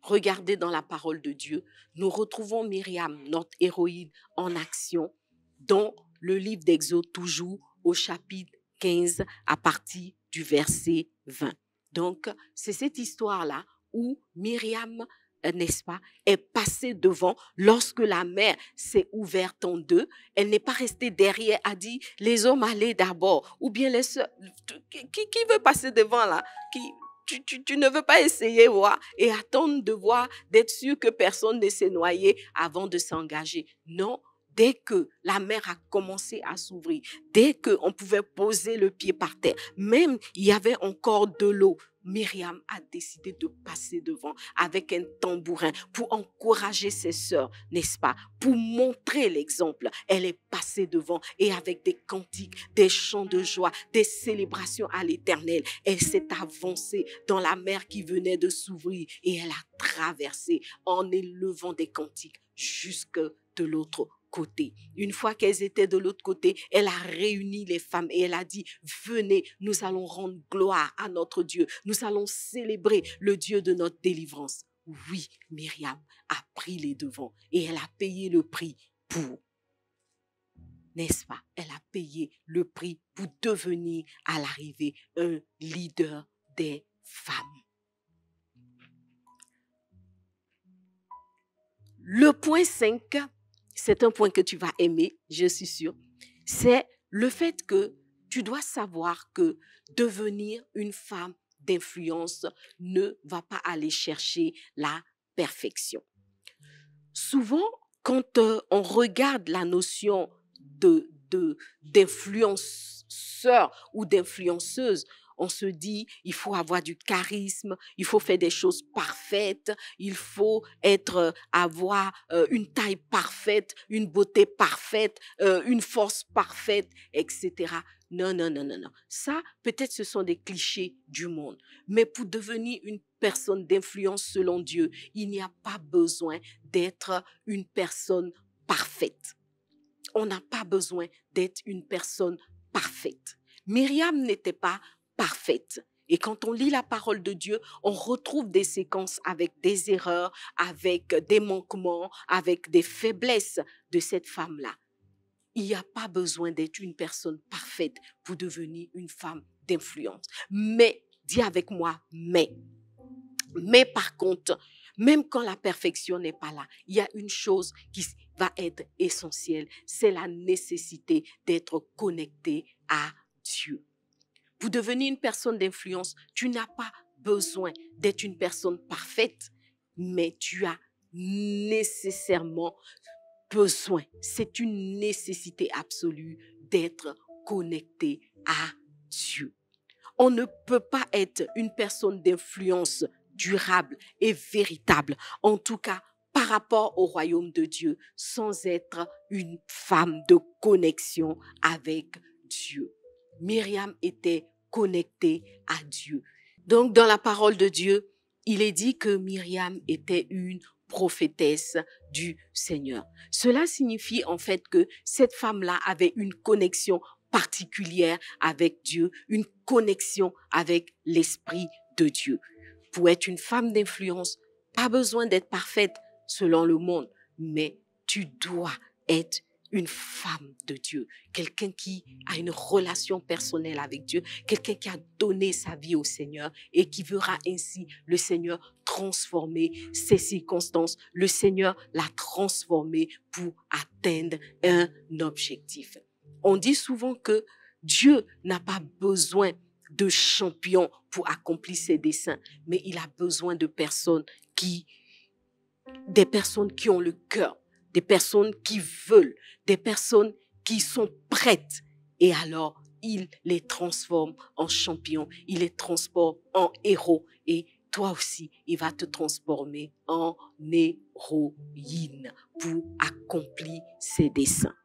regarder dans la parole de Dieu, nous retrouvons Myriam, notre héroïne en action, dans le livre d'Exode, toujours au chapitre 15, à partir du verset 20. Donc, c'est cette histoire-là où Myriam, n'est-ce pas, est passée devant lorsque la mer s'est ouverte en deux. Elle n'est pas restée derrière, a dit, les hommes allaient d'abord, ou bien les sœurs. Qui veut passer devant là? Tu ne veux pas essayer voir et attendre de voir, d'être sûr que personne ne s'est noyé avant de s'engager. Non, dès que la mer a commencé à s'ouvrir, dès qu'on pouvait poser le pied par terre, même il y avait encore de l'eau, Myriam a décidé de passer devant avec un tambourin pour encourager ses sœurs, n'est-ce pas? Pour montrer l'exemple, elle est passée devant et avec des cantiques, des chants de joie, des célébrations à l'Éternel, elle s'est avancée dans la mer qui venait de s'ouvrir et elle a traversé en élevant des cantiques jusque de l'autre côté. Une fois qu'elles étaient de l'autre côté, elle a réuni les femmes et elle a dit, venez, nous allons rendre gloire à notre Dieu. Nous allons célébrer le Dieu de notre délivrance. Oui, Myriam a pris les devants et elle a payé le prix pour, n'est-ce pas? Elle a payé le prix pour devenir à l'arrivée un leader des femmes. Le point 5, c'est un point que tu vas aimer, je suis sûre, c'est le fait que tu dois savoir que devenir une femme d'influence ne va pas aller chercher la perfection. Souvent, quand on regarde la notion d'influenceur ou d'influenceuse, on se dit, il faut avoir du charisme, il faut faire des choses parfaites, il faut avoir une taille parfaite, une beauté parfaite, une force parfaite, etc. Non. Ça, peut-être ce sont des clichés du monde. Mais pour devenir une personne d'influence selon Dieu, il n'y a pas besoin d'être une personne parfaite. On n'a pas besoin d'être une personne parfaite. Myriam n'était pas parfaite. Et quand on lit la parole de Dieu, on retrouve des séquences avec des erreurs, avec des manquements, avec des faiblesses de cette femme-là. Il n'y a pas besoin d'être une personne parfaite pour devenir une femme d'influence. Mais, dis avec moi, mais par contre, même quand la perfection n'est pas là, il y a une chose qui va être essentielle, c'est la nécessité d'être connecté à Dieu. Pour devenir une personne d'influence, tu n'as pas besoin d'être une personne parfaite, mais tu as nécessairement besoin, c'est une nécessité absolue d'être connecté à Dieu. On ne peut pas être une personne d'influence durable et véritable, en tout cas par rapport au royaume de Dieu, sans être une femme de connexion avec Dieu. Myriam était connectée à Dieu. Donc, dans la parole de Dieu, il est dit que Myriam était une prophétesse du Seigneur. Cela signifie en fait que cette femme-là avait une connexion particulière avec Dieu, une connexion avec l'Esprit de Dieu. Pour être une femme d'influence, pas besoin d'être parfaite selon le monde, mais tu dois être une femme de Dieu, quelqu'un qui a une relation personnelle avec Dieu, quelqu'un qui a donné sa vie au Seigneur et qui verra ainsi le Seigneur transformer ses circonstances, le Seigneur l'a transformé pour atteindre un objectif. On dit souvent que Dieu n'a pas besoin de champions pour accomplir ses desseins, mais il a besoin de des personnes qui ont le cœur, des personnes qui veulent, des personnes qui sont prêtes. Et alors, il les transforme en champions, il les transforme en héros. Et toi aussi, il va te transformer en héroïne pour accomplir ses desseins.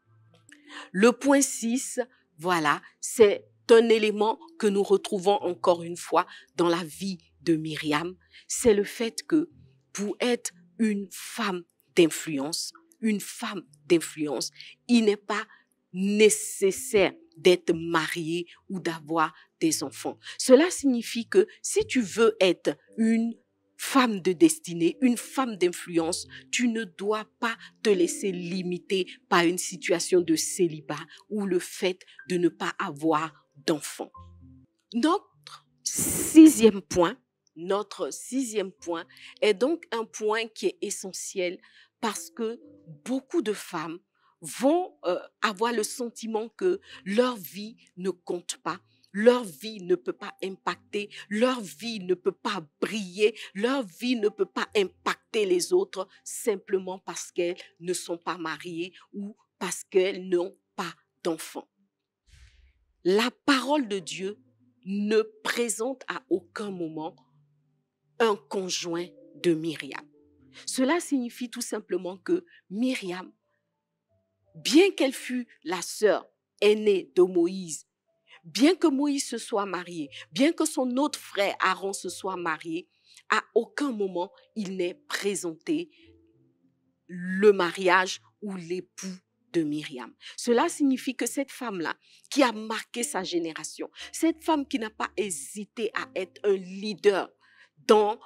Le point 6, voilà, c'est un élément que nous retrouvons encore une fois dans la vie de Myriam. C'est le fait que pour être une femme d'influence, il n'est pas nécessaire d'être mariée ou d'avoir des enfants. Cela signifie que si tu veux être une femme de destinée, une femme d'influence, tu ne dois pas te laisser limiter par une situation de célibat ou le fait de ne pas avoir d'enfants. Notre sixième point est donc un point qui est essentiel parce que beaucoup de femmes vont avoir le sentiment que leur vie ne compte pas, leur vie ne peut pas impacter, leur vie ne peut pas briller, leur vie ne peut pas impacter les autres simplement parce qu'elles ne sont pas mariées ou parce qu'elles n'ont pas d'enfants. La parole de Dieu ne présente à aucun moment un conjoint de Myriam. Cela signifie tout simplement que Myriam, bien qu'elle fût la sœur aînée de Moïse, bien que Moïse se soit marié, bien que son autre frère Aaron se soit marié, à aucun moment il n'est présenté le mariage ou l'époux de Myriam. Cela signifie que cette femme-là, qui a marqué sa génération, cette femme qui n'a pas hésité à être un leader dans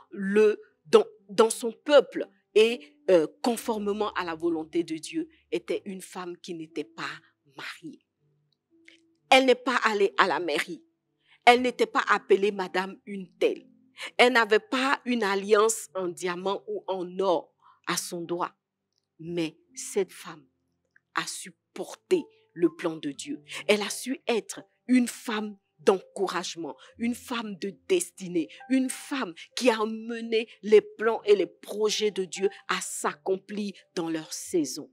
son peuple et conformément à la volonté de Dieu, était une femme qui n'était pas mariée. Elle n'est pas allée à la mairie. Elle n'était pas appelée Madame une telle. Elle n'avait pas une alliance en diamant ou en or à son doigt. Mais cette femme a su porter le plan de Dieu. Elle a su être une femme d'encouragement, une femme de destinée, une femme qui a mené les plans et les projets de Dieu à s'accomplir dans leur saison,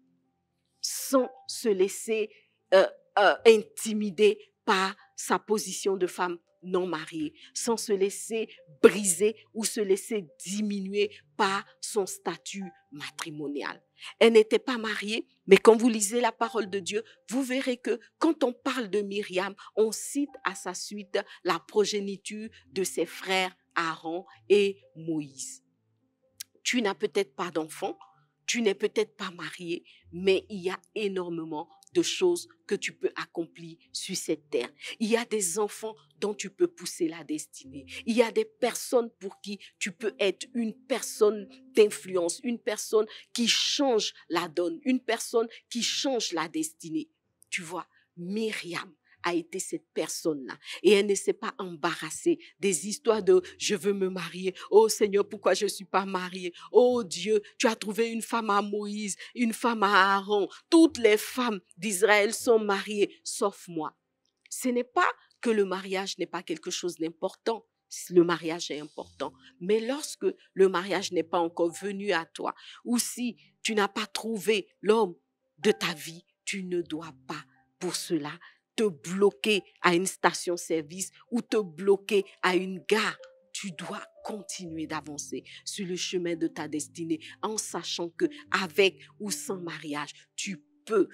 sans se laisser intimider par sa position de femme non mariée, sans se laisser briser ou se laisser diminuer par son statut matrimonial. Elle n'était pas mariée, mais quand vous lisez la parole de Dieu, vous verrez que quand on parle de Myriam, on cite à sa suite la progéniture de ses frères Aaron et Moïse. Tu n'as peut-être pas d'enfant, tu n'es peut-être pas marié, mais il y a énormément de choses que tu peux accomplir sur cette terre. Il y a des enfants dont tu peux pousser la destinée. Il y a des personnes pour qui tu peux être une personne d'influence, une personne qui change la donne, une personne qui change la destinée. Tu vois, Myriam a été cette personne-là. Et elle ne s'est pas embarrassée des histoires de « je veux me marier ». « Oh Seigneur, pourquoi je ne suis pas mariée ?»« Oh Dieu, tu as trouvé une femme à Moïse, une femme à Aaron. Toutes les femmes d'Israël sont mariées, sauf moi. » Ce n'est pas que le mariage n'est pas quelque chose d'important. le mariage est important. Mais lorsque le mariage n'est pas encore venu à toi, ou si tu n'as pas trouvé l'homme de ta vie, tu ne dois pas pour cela te bloquer à une station-service ou te bloquer à une gare. Tu dois continuer d'avancer sur le chemin de ta destinée en sachant que avec ou sans mariage, tu peux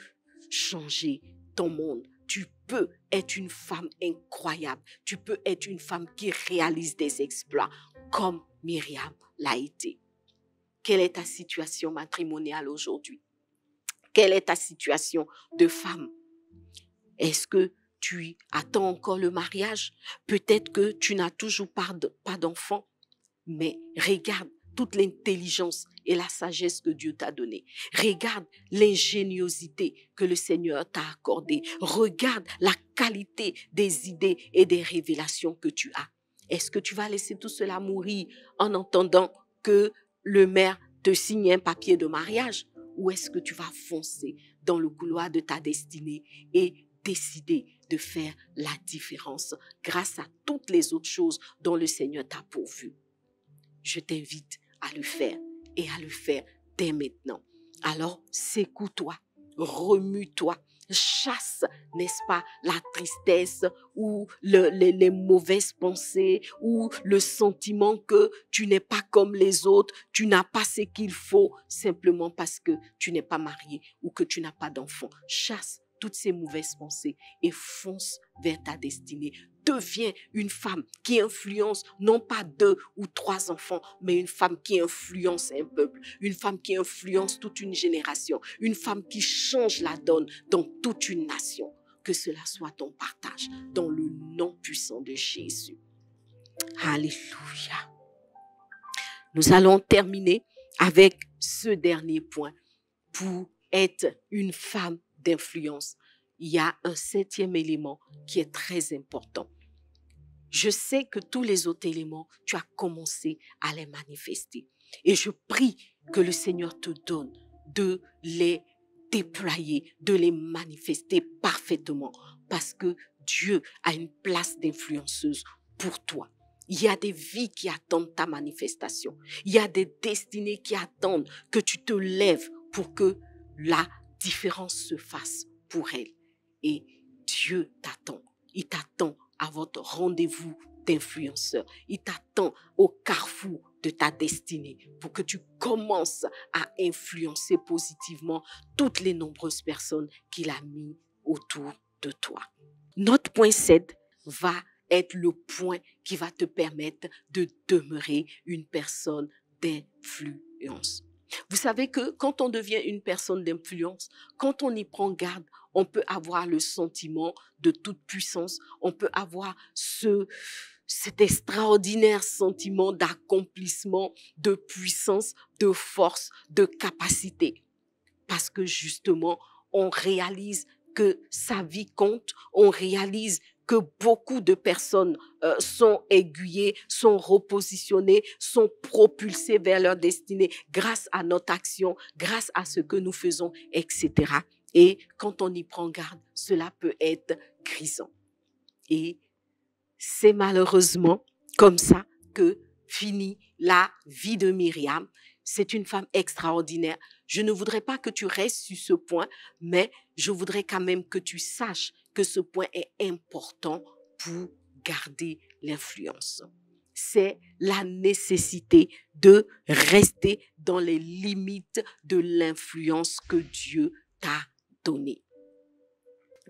changer ton monde. Tu peux être une femme incroyable. Tu peux être une femme qui réalise des exploits comme Myriam l'a été. Quelle est ta situation matrimoniale aujourd'hui? Quelle est ta situation de femme? Est-ce que tu attends encore le mariage? Peut-être que tu n'as toujours pas d'enfant, mais regarde toute l'intelligence et la sagesse que Dieu t'a donnée. Regarde l'ingéniosité que le Seigneur t'a accordée. Regarde la qualité des idées et des révélations que tu as. Est-ce que tu vas laisser tout cela mourir en entendant que le maire te signe un papier de mariage? Ou est-ce que tu vas foncer dans le couloir de ta destinée et décider de faire la différence grâce à toutes les autres choses dont le Seigneur t'a pourvu? Je t'invite à le faire et à le faire dès maintenant. Alors, secoue-toi, remue-toi, chasse, n'est-ce pas, la tristesse ou les mauvaises pensées ou le sentiment que tu n'es pas comme les autres, tu n'as pas ce qu'il faut simplement parce que tu n'es pas marié ou que tu n'as pas d'enfant. Chasse toutes ces mauvaises pensées et fonce vers ta destinée. Deviens une femme qui influence non pas 2 ou 3 enfants, mais une femme qui influence un peuple, une femme qui influence toute une génération, une femme qui change la donne dans toute une nation. Que cela soit ton partage dans le nom puissant de Jésus. Alléluia. Nous allons terminer avec ce dernier point. Pour être une femme d'influence, il y a un 7e élément qui est très important. Je sais que tous les autres éléments, tu as commencé à les manifester. Et je prie que le Seigneur te donne de les déployer, de les manifester parfaitement. Parce que Dieu a une place d'influenceuse pour toi. Il y a des vies qui attendent ta manifestation. Il y a des destinées qui attendent que tu te lèves pour que la différence se fasse pour elles. Et Dieu t'attend. Il t'attend à votre rendez-vous d'influenceur. Il t'attend au carrefour de ta destinée pour que tu commences à influencer positivement toutes les nombreuses personnes qu'il a mis autour de toi. Notre point 7 va être le point qui va te permettre de demeurer une personne d'influence. Vous savez que quand on devient une personne d'influence, quand on y prend garde, on peut avoir le sentiment de toute puissance, on peut avoir cet extraordinaire sentiment d'accomplissement, de puissance, de force, de capacité. Parce que justement, on réalise que sa vie compte, on réalise que beaucoup de personnes sont aiguillées, sont repositionnées, sont propulsées vers leur destinée grâce à notre action, grâce à ce que nous faisons, etc. Et quand on y prend garde, cela peut être grisant. Et c'est malheureusement comme ça que finit la vie de Myriam. C'est une femme extraordinaire. Je ne voudrais pas que tu restes sur ce point, mais je voudrais quand même que tu saches que ce point est important pour garder l'influence. C'est la nécessité de rester dans les limites de l'influence que Dieu t'a donnée.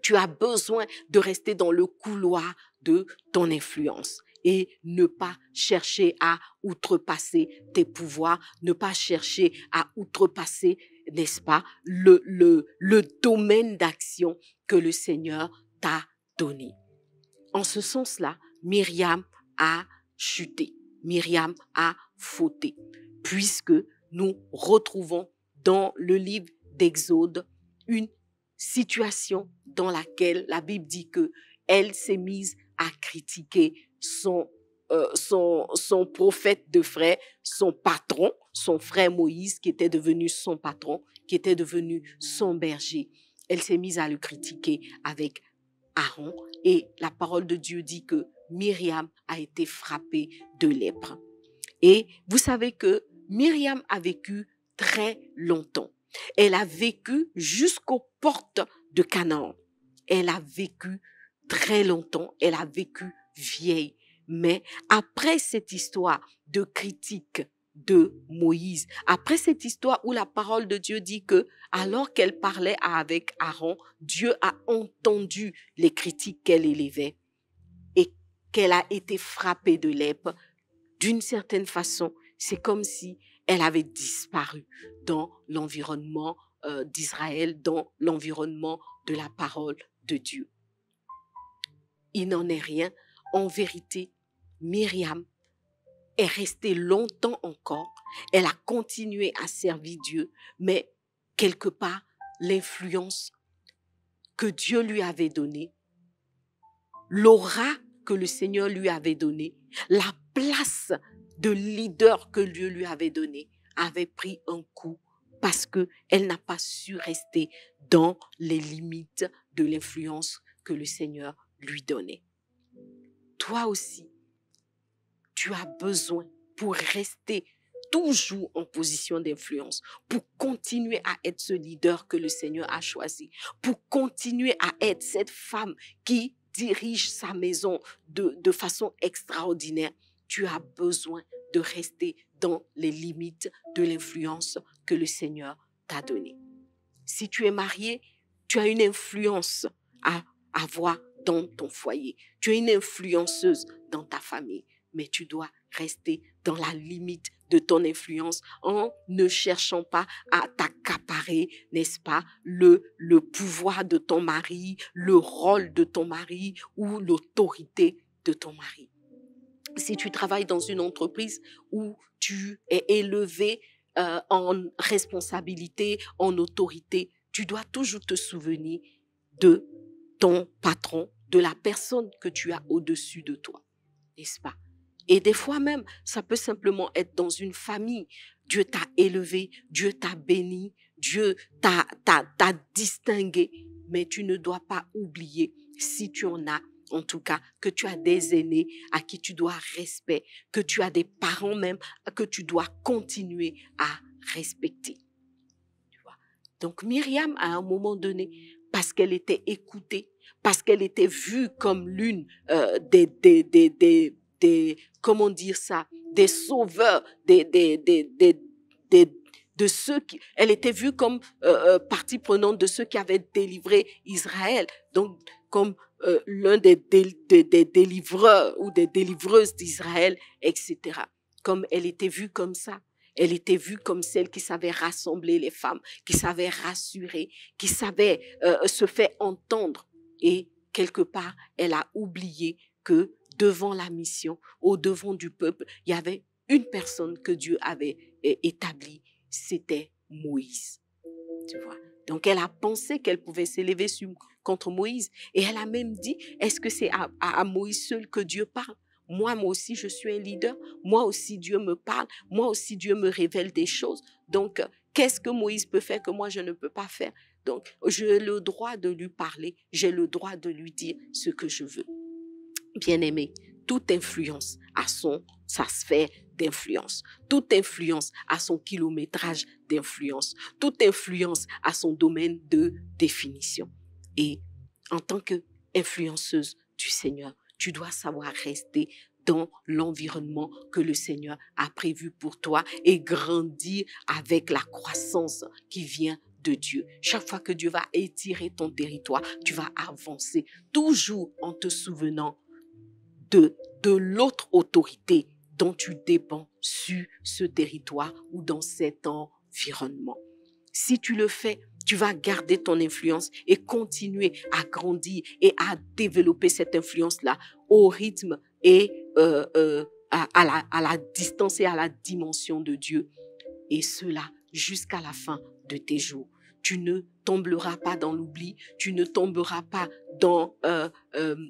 Tu as besoin de rester dans le couloir de ton influence et ne pas chercher à outrepasser tes pouvoirs, ne pas chercher à outrepasser, n'est-ce pas, le domaine d'action que le Seigneur t'a donné. En ce sens-là, Myriam a chuté, Myriam a fauté, puisque nous retrouvons dans le livre d'Exode une situation dans laquelle la Bible dit que elle s'est mise à critiquer son prophète de frère, son patron, son frère Moïse, qui était devenu son patron, qui était devenu son berger. Elle s'est mise à le critiquer avec Aaron et la parole de Dieu dit que Myriam a été frappée de lèpre. Et vous savez que Myriam a vécu très longtemps. Elle a vécu jusqu'aux portes de Canaan. Elle a vécu très longtemps. Elle a vécu vieille. Mais après cette histoire de critique de Moïse, après cette histoire où la parole de Dieu dit que alors qu'elle parlait avec Aaron, Dieu a entendu les critiques qu'elle élevait et qu'elle a été frappée de lèpre, d'une certaine façon, c'est comme si elle avait disparu dans l'environnement d'Israël, dans l'environnement de la parole de Dieu. Il n'en est rien. En vérité, Myriam est restée longtemps encore. Elle a continué à servir Dieu, mais quelque part, l'influence que Dieu lui avait donnée, l'aura que le Seigneur lui avait donnée, la place de leader que Dieu lui avait donnée, avait pris un coup parce qu'elle n'a pas su rester dans les limites de l'influence que le Seigneur lui donnait. Toi aussi, tu as besoin pour rester toujours en position d'influence, pour continuer à être ce leader que le Seigneur a choisi, pour continuer à être cette femme qui dirige sa maison de façon extraordinaire. Tu as besoin de rester dans les limites de l'influence que le Seigneur t'a donnée. Si tu es marié, tu as une influence à avoir dans ton foyer. Tu es une influenceuse dans ta famille, mais tu dois rester dans la limite de ton influence en ne cherchant pas à t'accaparer, n'est-ce pas, le pouvoir de ton mari, le rôle de ton mari ou l'autorité de ton mari. Si tu travailles dans une entreprise où tu es élevé en responsabilité, en autorité, tu dois toujours te souvenir de ton patron, de la personne que tu as au-dessus de toi, n'est-ce pas? Et des fois même, ça peut simplement être dans une famille. Dieu t'a élevé, Dieu t'a béni, Dieu t'a distingué, mais tu ne dois pas oublier, si tu en as, en tout cas, que tu as des aînés à qui tu dois respect, que tu as des parents même que tu dois continuer à respecter. Tu vois? Donc Myriam, à un moment donné, parce qu'elle était écoutée, parce qu'elle était vue comme l'une comment dire ça, des sauveurs, de ceux qui, elle était vue comme partie prenante de ceux qui avaient délivré Israël, donc comme l'un des délivreurs ou des délivreuses d'Israël, etc. Comme elle était vue comme ça. Elle était vue comme celle qui savait rassembler les femmes, qui savait rassurer, qui savait se faire entendre. Et quelque part, elle a oublié que devant la mission, au devant du peuple, il y avait une personne que Dieu avait établie, c'était Moïse. Tu vois? Donc, elle a pensé qu'elle pouvait s'élever contre Moïse. Et elle a même dit, est-ce que c'est à Moïse seul que Dieu parle? Moi aussi, je suis un leader. Moi aussi, Dieu me parle. Moi aussi, Dieu me révèle des choses. Donc, qu'est-ce que Moïse peut faire que moi, je ne peux pas faire? Donc, j'ai le droit de lui parler. J'ai le droit de lui dire ce que je veux. Bien-aimé, toute influence a sa sphère d'influence. Toute influence a son kilométrage d'influence. Toute influence a son domaine de définition. Et en tant qu'influenceuse du Seigneur, tu dois savoir rester dans l'environnement que le Seigneur a prévu pour toi et grandir avec la croissance qui vient de Dieu. Chaque fois que Dieu va étirer ton territoire, tu vas avancer, toujours en te souvenant de l'autre autorité dont tu dépends sur ce territoire ou dans cet environnement. Si tu le fais, tu vas garder ton influence et continuer à grandir et à développer cette influence-là au rythme et à la distance et à la dimension de Dieu. Et cela jusqu'à la fin de tes jours. Tu ne tomberas pas dans l'oubli, tu ne tomberas pas dans,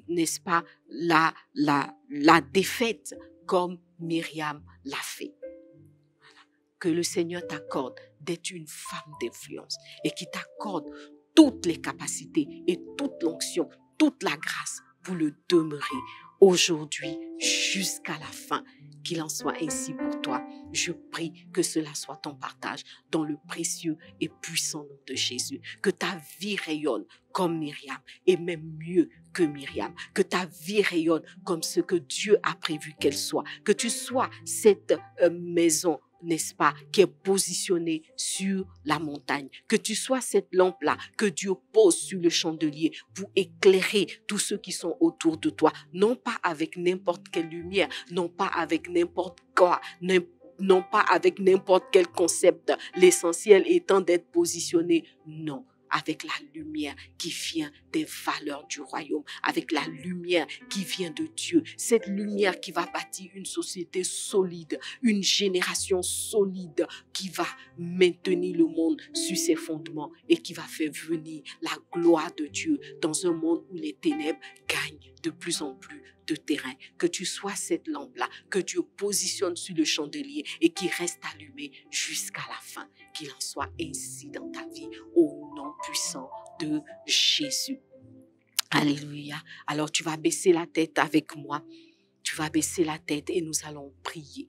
n'est-ce pas, la défaite comme Myriam l'a fait. Voilà. Que le Seigneur t'accorde d'être une femme d'influence et qu'il t'accorde toutes les capacités et toute l'onction, toute la grâce pour le demeurer aujourd'hui jusqu'à la fin. Qu'il en soit ainsi pour toi. Je prie que cela soit ton partage dans le précieux et puissant nom de Jésus. Que ta vie rayonne comme Myriam et même mieux que Myriam. Que ta vie rayonne comme ce que Dieu a prévu qu'elle soit. Que tu sois cette maison, n'est-ce pas, qui est positionnée sur la montagne. Que tu sois cette lampe-là que Dieu pose sur le chandelier pour éclairer tous ceux qui sont autour de toi. Non pas avec n'importe quelle lumière, non pas avec n'importe quoi, non pas avec n'importe quel concept. L'essentiel étant d'être positionné, non. Avec la lumière qui vient des valeurs du royaume, avec la lumière qui vient de Dieu, cette lumière qui va bâtir une société solide, une génération solide qui va maintenir le monde sur ses fondements et qui va faire venir la gloire de Dieu dans un monde où les ténèbres gagnent de plus en plus de terrain. Que tu sois cette lampe-là, que Dieu positionne sur le chandelier et qui reste allumée jusqu'à la fin. Qu'il en soit ainsi dans ta vie, au nom puissant de Jésus. Alléluia. Alors tu vas baisser la tête avec moi. Tu vas baisser la tête et nous allons prier.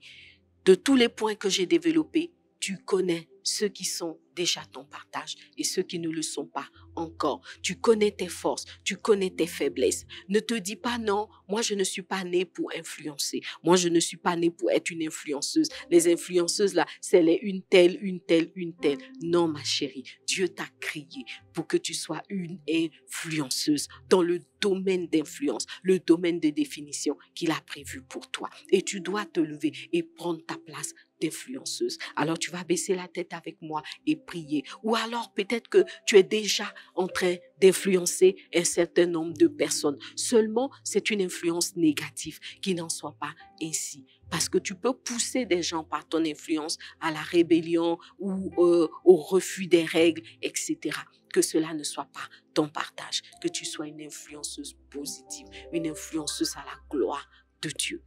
De tous les points que j'ai développés, tu connais ceux qui sont déjà ton partage et ceux qui ne le sont pas encore. Tu connais tes forces, tu connais tes faiblesses. Ne te dis pas non, moi je ne suis pas née pour influencer. Moi je ne suis pas née pour être une influenceuse. Les influenceuses là, c'est les une telle, une telle, une telle. Non ma chérie, Dieu t'a créé pour que tu sois une influenceuse dans le domaine d'influence, le domaine de définition qu'il a prévu pour toi. Et tu dois te lever et prendre ta place d'influenceuse. Alors tu vas baisser la tête avec moi et prier. Ou alors peut-être que tu es déjà en train d'influencer un certain nombre de personnes. Seulement, c'est une influence négative, qui n'en soit pas ainsi. Parce que tu peux pousser des gens par ton influence à la rébellion ou au refus des règles, etc. Que cela ne soit pas ton partage. Que tu sois une influenceuse positive, une influenceuse à la gloire de Dieu.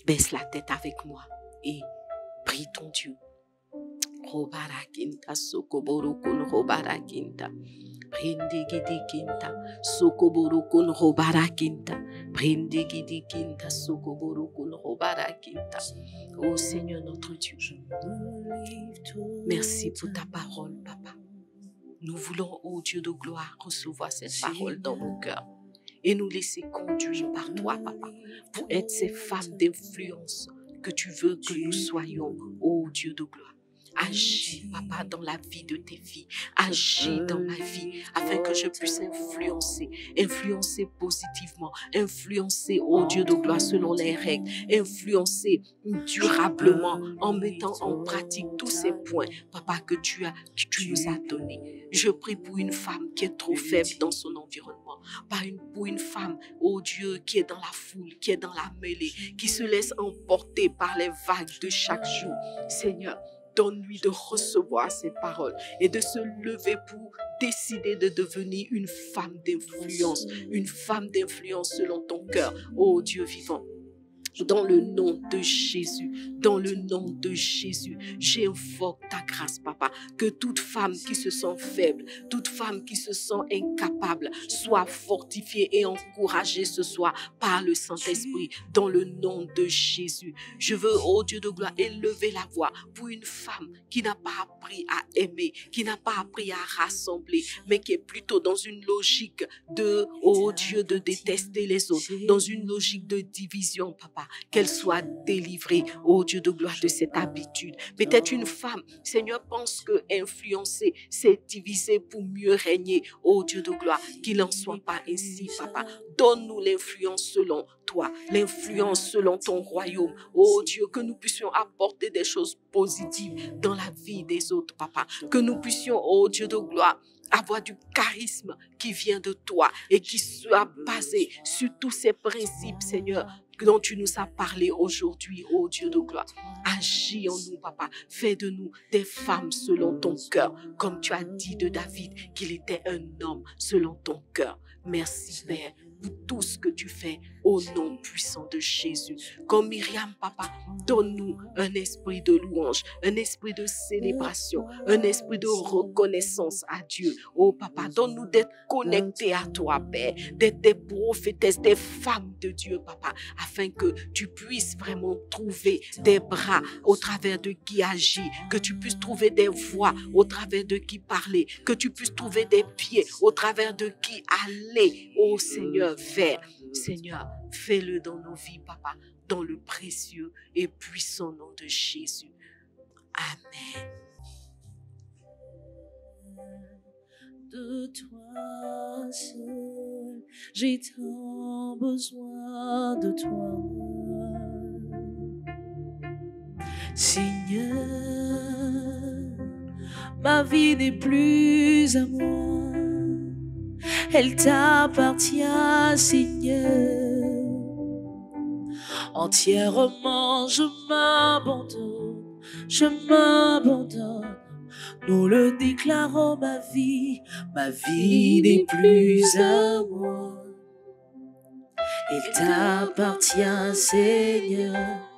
Baisse la tête avec moi et prie ton Dieu. Robarakinta sokoborokun robarakinta. Prindigidikinta sokoborokun robarakinta. Prindigidikinta sokoborokun robarakinta. Oh Seigneur notre Dieu, merci pour ta parole, Papa. Nous voulons, ô Dieu de gloire, recevoir cette parole dans nos cœurs et nous laisser conduire par toi, Papa, pour être ces femmes d'influence que tu veux que nous soyons, ô Dieu de gloire. Agis, Papa, dans la vie de tes filles. Agis dans ma vie afin que je puisse influencer positivement, influencer, ô Dieu de gloire, selon les règles, influencer durablement en mettant en pratique tous ces points, Papa, que tu nous as donnés. Je prie pour une femme qui est trop faible dans son environnement, pour une femme, ô Dieu, qui est dans la foule, qui est dans la mêlée, qui se laisse emporter par les vagues de chaque jour. Seigneur, donne-lui de recevoir ces paroles et de se lever pour décider de devenir une femme d'influence selon ton cœur, ô Dieu vivant. Dans le nom de Jésus, j'invoque ta grâce, Papa, que toute femme qui se sent faible, toute femme qui se sent incapable, soit fortifiée et encouragée ce soir par le Saint-Esprit, dans le nom de Jésus. Je veux, ô Dieu de gloire, élever la voix pour une femme qui n'a pas appris à aimer, qui n'a pas appris à rassembler, mais qui est plutôt dans une logique de, ô Dieu, de détester les autres, dans une logique de division, Papa. Qu'elle soit délivrée, ô Dieu de gloire, de cette habitude. Peut-être une femme, Seigneur, pense que influencer, c'est diviser pour mieux régner, ô Dieu de gloire. Qu'il n'en soit pas ainsi, Papa. Donne-nous l'influence selon toi, l'influence selon ton royaume. Oh Dieu, que nous puissions apporter des choses positives dans la vie des autres, Papa. Que nous puissions, oh Dieu de gloire, avoir du charisme qui vient de toi et qui soit basé sur tous ces principes, Seigneur, dont tu nous as parlé aujourd'hui, ô Dieu de gloire. Agis en nous, Papa. Fais de nous des femmes selon ton cœur, comme tu as dit de David qu'il était un homme selon ton cœur. Merci, Père. pour tout ce que tu fais au nom puissant de Jésus. Comme Myriam, papa, donne-nous un esprit de louange, un esprit de célébration, un esprit de reconnaissance à Dieu. Oh papa, donne-nous d'être connectés à toi, Père, d'être des prophétesses, des femmes de Dieu, papa, afin que tu puisses vraiment trouver des bras au travers de qui agir, que tu puisses trouver des voix au travers de qui parler, que tu puisses trouver des pieds au travers de qui aller, oh Seigneur, vers. Seigneur, fais-le dans nos vies, papa, dans le précieux et puissant nom de Jésus. Amen. De toi seul, j'ai tant besoin de toi. Seigneur, ma vie n'est plus à moi, elle t'appartient, Seigneur. Entièrement, je m'abandonne. Nous le déclarons, ma vie n'est plus à moi. Elle t'appartient, Seigneur.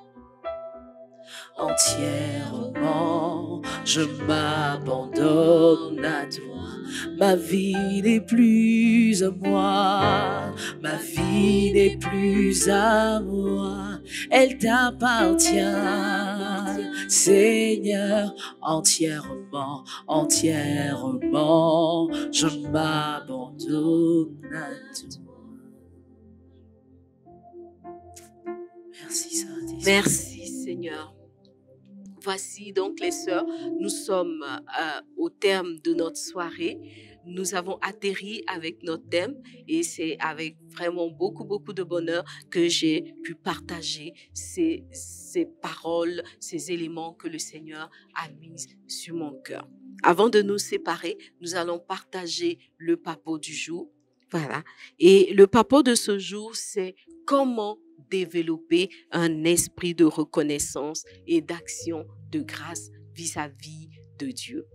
Entièrement, je m'abandonne à toi. Ma vie n'est plus à moi. Ma vie n'est plus à moi. Elle t'appartient, Seigneur. Entièrement, je m'abandonne à toi. Merci, Saint-Esprit. Merci, Seigneur. Voici donc les sœurs, nous sommes au terme de notre soirée. Nous avons atterri avec notre thème et c'est avec vraiment beaucoup de bonheur que j'ai pu partager ces paroles, ces éléments que le Seigneur a mis sur mon cœur. Avant de nous séparer, nous allons partager le papo du jour. Voilà. Et le papo de ce jour, c'est comment développer un esprit de reconnaissance et d'action de grâce vis-à-vis de Dieu.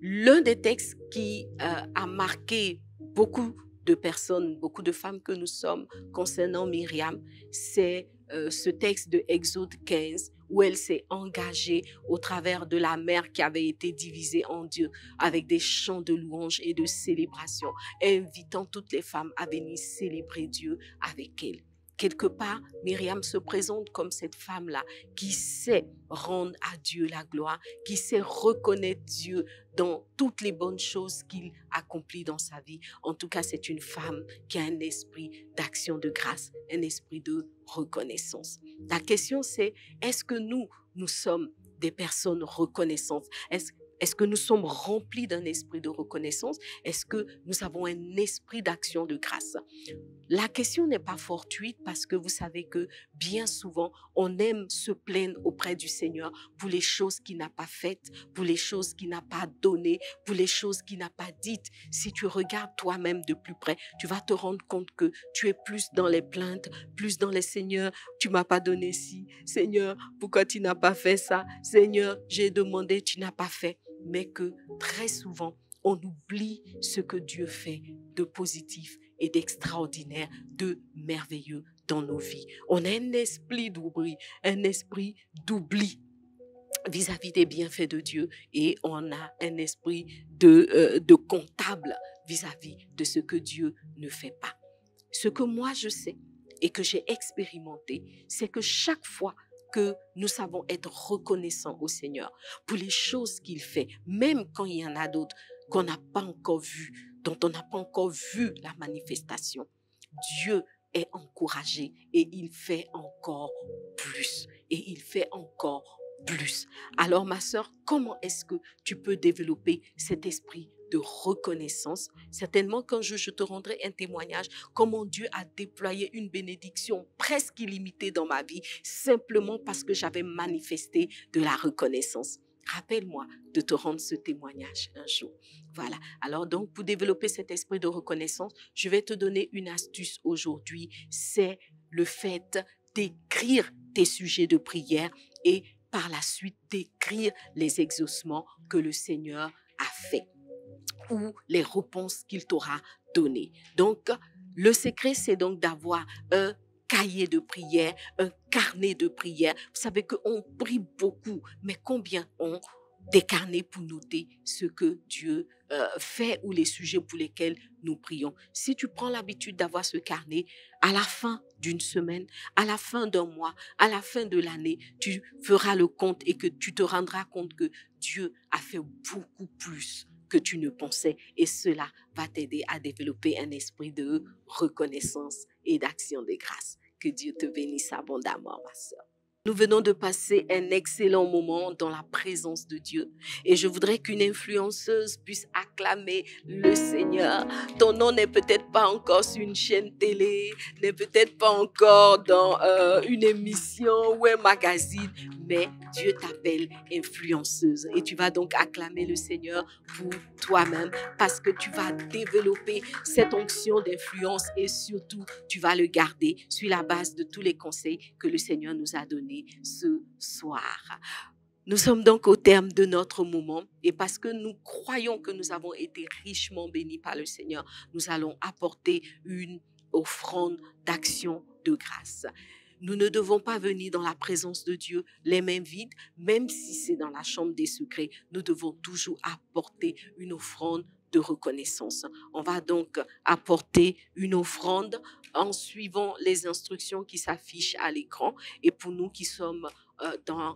L'un des textes qui a marqué beaucoup de personnes, beaucoup de femmes que nous sommes concernant Myriam, c'est ce texte de Exode 15 où elle s'est engagée au travers de la mer qui avait été divisée en deux avec des chants de louange et de célébration, invitant toutes les femmes à venir célébrer Dieu avec elle. Quelque part, Myriam se présente comme cette femme-là qui sait rendre à Dieu la gloire, qui sait reconnaître Dieu dans toutes les bonnes choses qu'il accomplit dans sa vie. En tout cas, c'est une femme qui a un esprit d'action de grâce, un esprit de reconnaissance. La question c'est, est-ce que nous sommes des personnes reconnaissantes? Est-ce que nous sommes remplis d'un esprit de reconnaissance? Est-ce que nous avons un esprit d'action de grâce? La question n'est pas fortuite parce que vous savez que bien souvent, on aime se plaindre auprès du Seigneur pour les choses qu'il n'a pas faites, pour les choses qu'il n'a pas données, pour les choses qu'il n'a pas dites. Si tu regardes toi-même de plus près, tu vas te rendre compte que tu es plus dans les plaintes, plus dans les Seigneur, tu m'as pas donné ci. Seigneur, pourquoi tu n'as pas fait ça? Seigneur, j'ai demandé, tu n'as pas fait. Mais que très souvent, on oublie ce que Dieu fait de positif et d'extraordinaire, de merveilleux dans nos vies. On a un esprit d'oubli vis-à-vis des bienfaits de Dieu et on a un esprit de comptable vis-à-vis de ce que Dieu ne fait pas. Ce que moi je sais et que j'ai expérimenté, c'est que chaque fois que nous savons être reconnaissants au Seigneur pour les choses qu'il fait, même quand il y en a d'autres qu'on n'a pas encore vues, dont on n'a pas encore vu la manifestation. Dieu est encouragé et il fait encore plus. Et il fait encore plus. Alors ma sœur, comment est-ce que tu peux développer cet esprit de reconnaissance? Certainement qu'un jour je te rendrai un témoignage comment Dieu a déployé une bénédiction presque illimitée dans ma vie simplement parce que j'avais manifesté de la reconnaissance. Rappelle-moi de te rendre ce témoignage un jour. Voilà. Alors donc, pour développer cet esprit de reconnaissance, je vais te donner une astuce aujourd'hui. C'est le fait d'écrire tes sujets de prière et par la suite d'écrire les exaucements que le Seigneur a fait ou les réponses qu'il t'aura données. Donc, Le secret, c'est donc d'avoir un cahier de prière, un carnet de prière. Vous savez qu'on prie beaucoup, mais combien ont des carnets pour noter ce que Dieu fait ou les sujets pour lesquels nous prions. Si tu prends l'habitude d'avoir ce carnet, à la fin d'une semaine, à la fin d'un mois, à la fin de l'année, tu feras le compte et que tu te rendras compte que Dieu a fait beaucoup plus que tu ne pensais et cela va t'aider à développer un esprit de reconnaissance et d'action de grâce. Que Dieu te bénisse abondamment, ma sœur. Nous venons de passer un excellent moment dans la présence de Dieu et je voudrais qu'une influenceuse puisse acclamer le Seigneur. Ton nom n'est peut-être pas encore sur une chaîne télé, n'est peut-être pas encore dans une émission ou un magazine, mais Dieu t'appelle influenceuse et tu vas donc acclamer le Seigneur pour toi-même parce que tu vas développer cette onction d'influence et surtout tu vas le garder sur la base de tous les conseils que le Seigneur nous a donnés ce soir. Nous sommes donc au terme de notre moment et parce que nous croyons que nous avons été richement bénis par le Seigneur, nous allons apporter une offrande d'action de grâce. Nous ne devons pas venir dans la présence de Dieu les mains vides, même si c'est dans la chambre des secrets. Nous devons toujours apporter une offrande de reconnaissance. On va donc apporter une offrande en suivant les instructions qui s'affichent à l'écran. Et pour nous qui sommes dans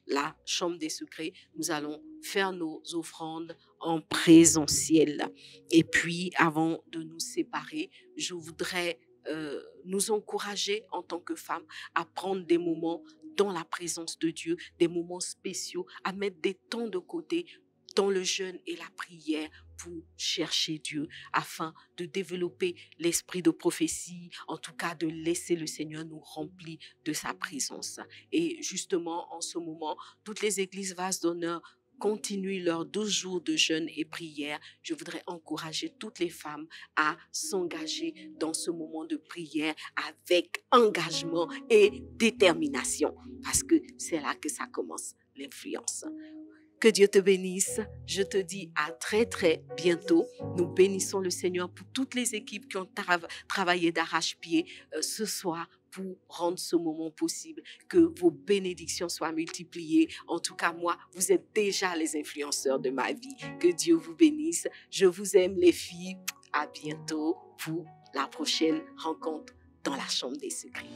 la chambre des secrets, nous allons faire nos offrandes en présentiel. Et puis, avant de nous séparer, je voudrais nous encourager en tant que femmes à prendre des moments dans la présence de Dieu, des moments spéciaux, à mettre des temps de côté dans le jeûne et la prière pour chercher Dieu afin de développer l'esprit de prophétie, en tout cas de laisser le Seigneur nous remplir de sa présence. Et justement, en ce moment, toutes les églises Vase d'Honneur continuent leurs 12 jours de jeûne et prière. Je voudrais encourager toutes les femmes à s'engager dans ce moment de prière avec engagement et détermination parce que c'est là que ça commence, l'influence. Que Dieu te bénisse. Je te dis à très très bientôt. Nous bénissons le Seigneur pour toutes les équipes qui ont travaillé d'arrache-pied ce soir pour rendre ce moment possible. Que vos bénédictions soient multipliées. En tout cas, moi, vous êtes déjà les influenceurs de ma vie. Que Dieu vous bénisse. Je vous aime les filles. À bientôt pour la prochaine rencontre dans la chambre des secrets.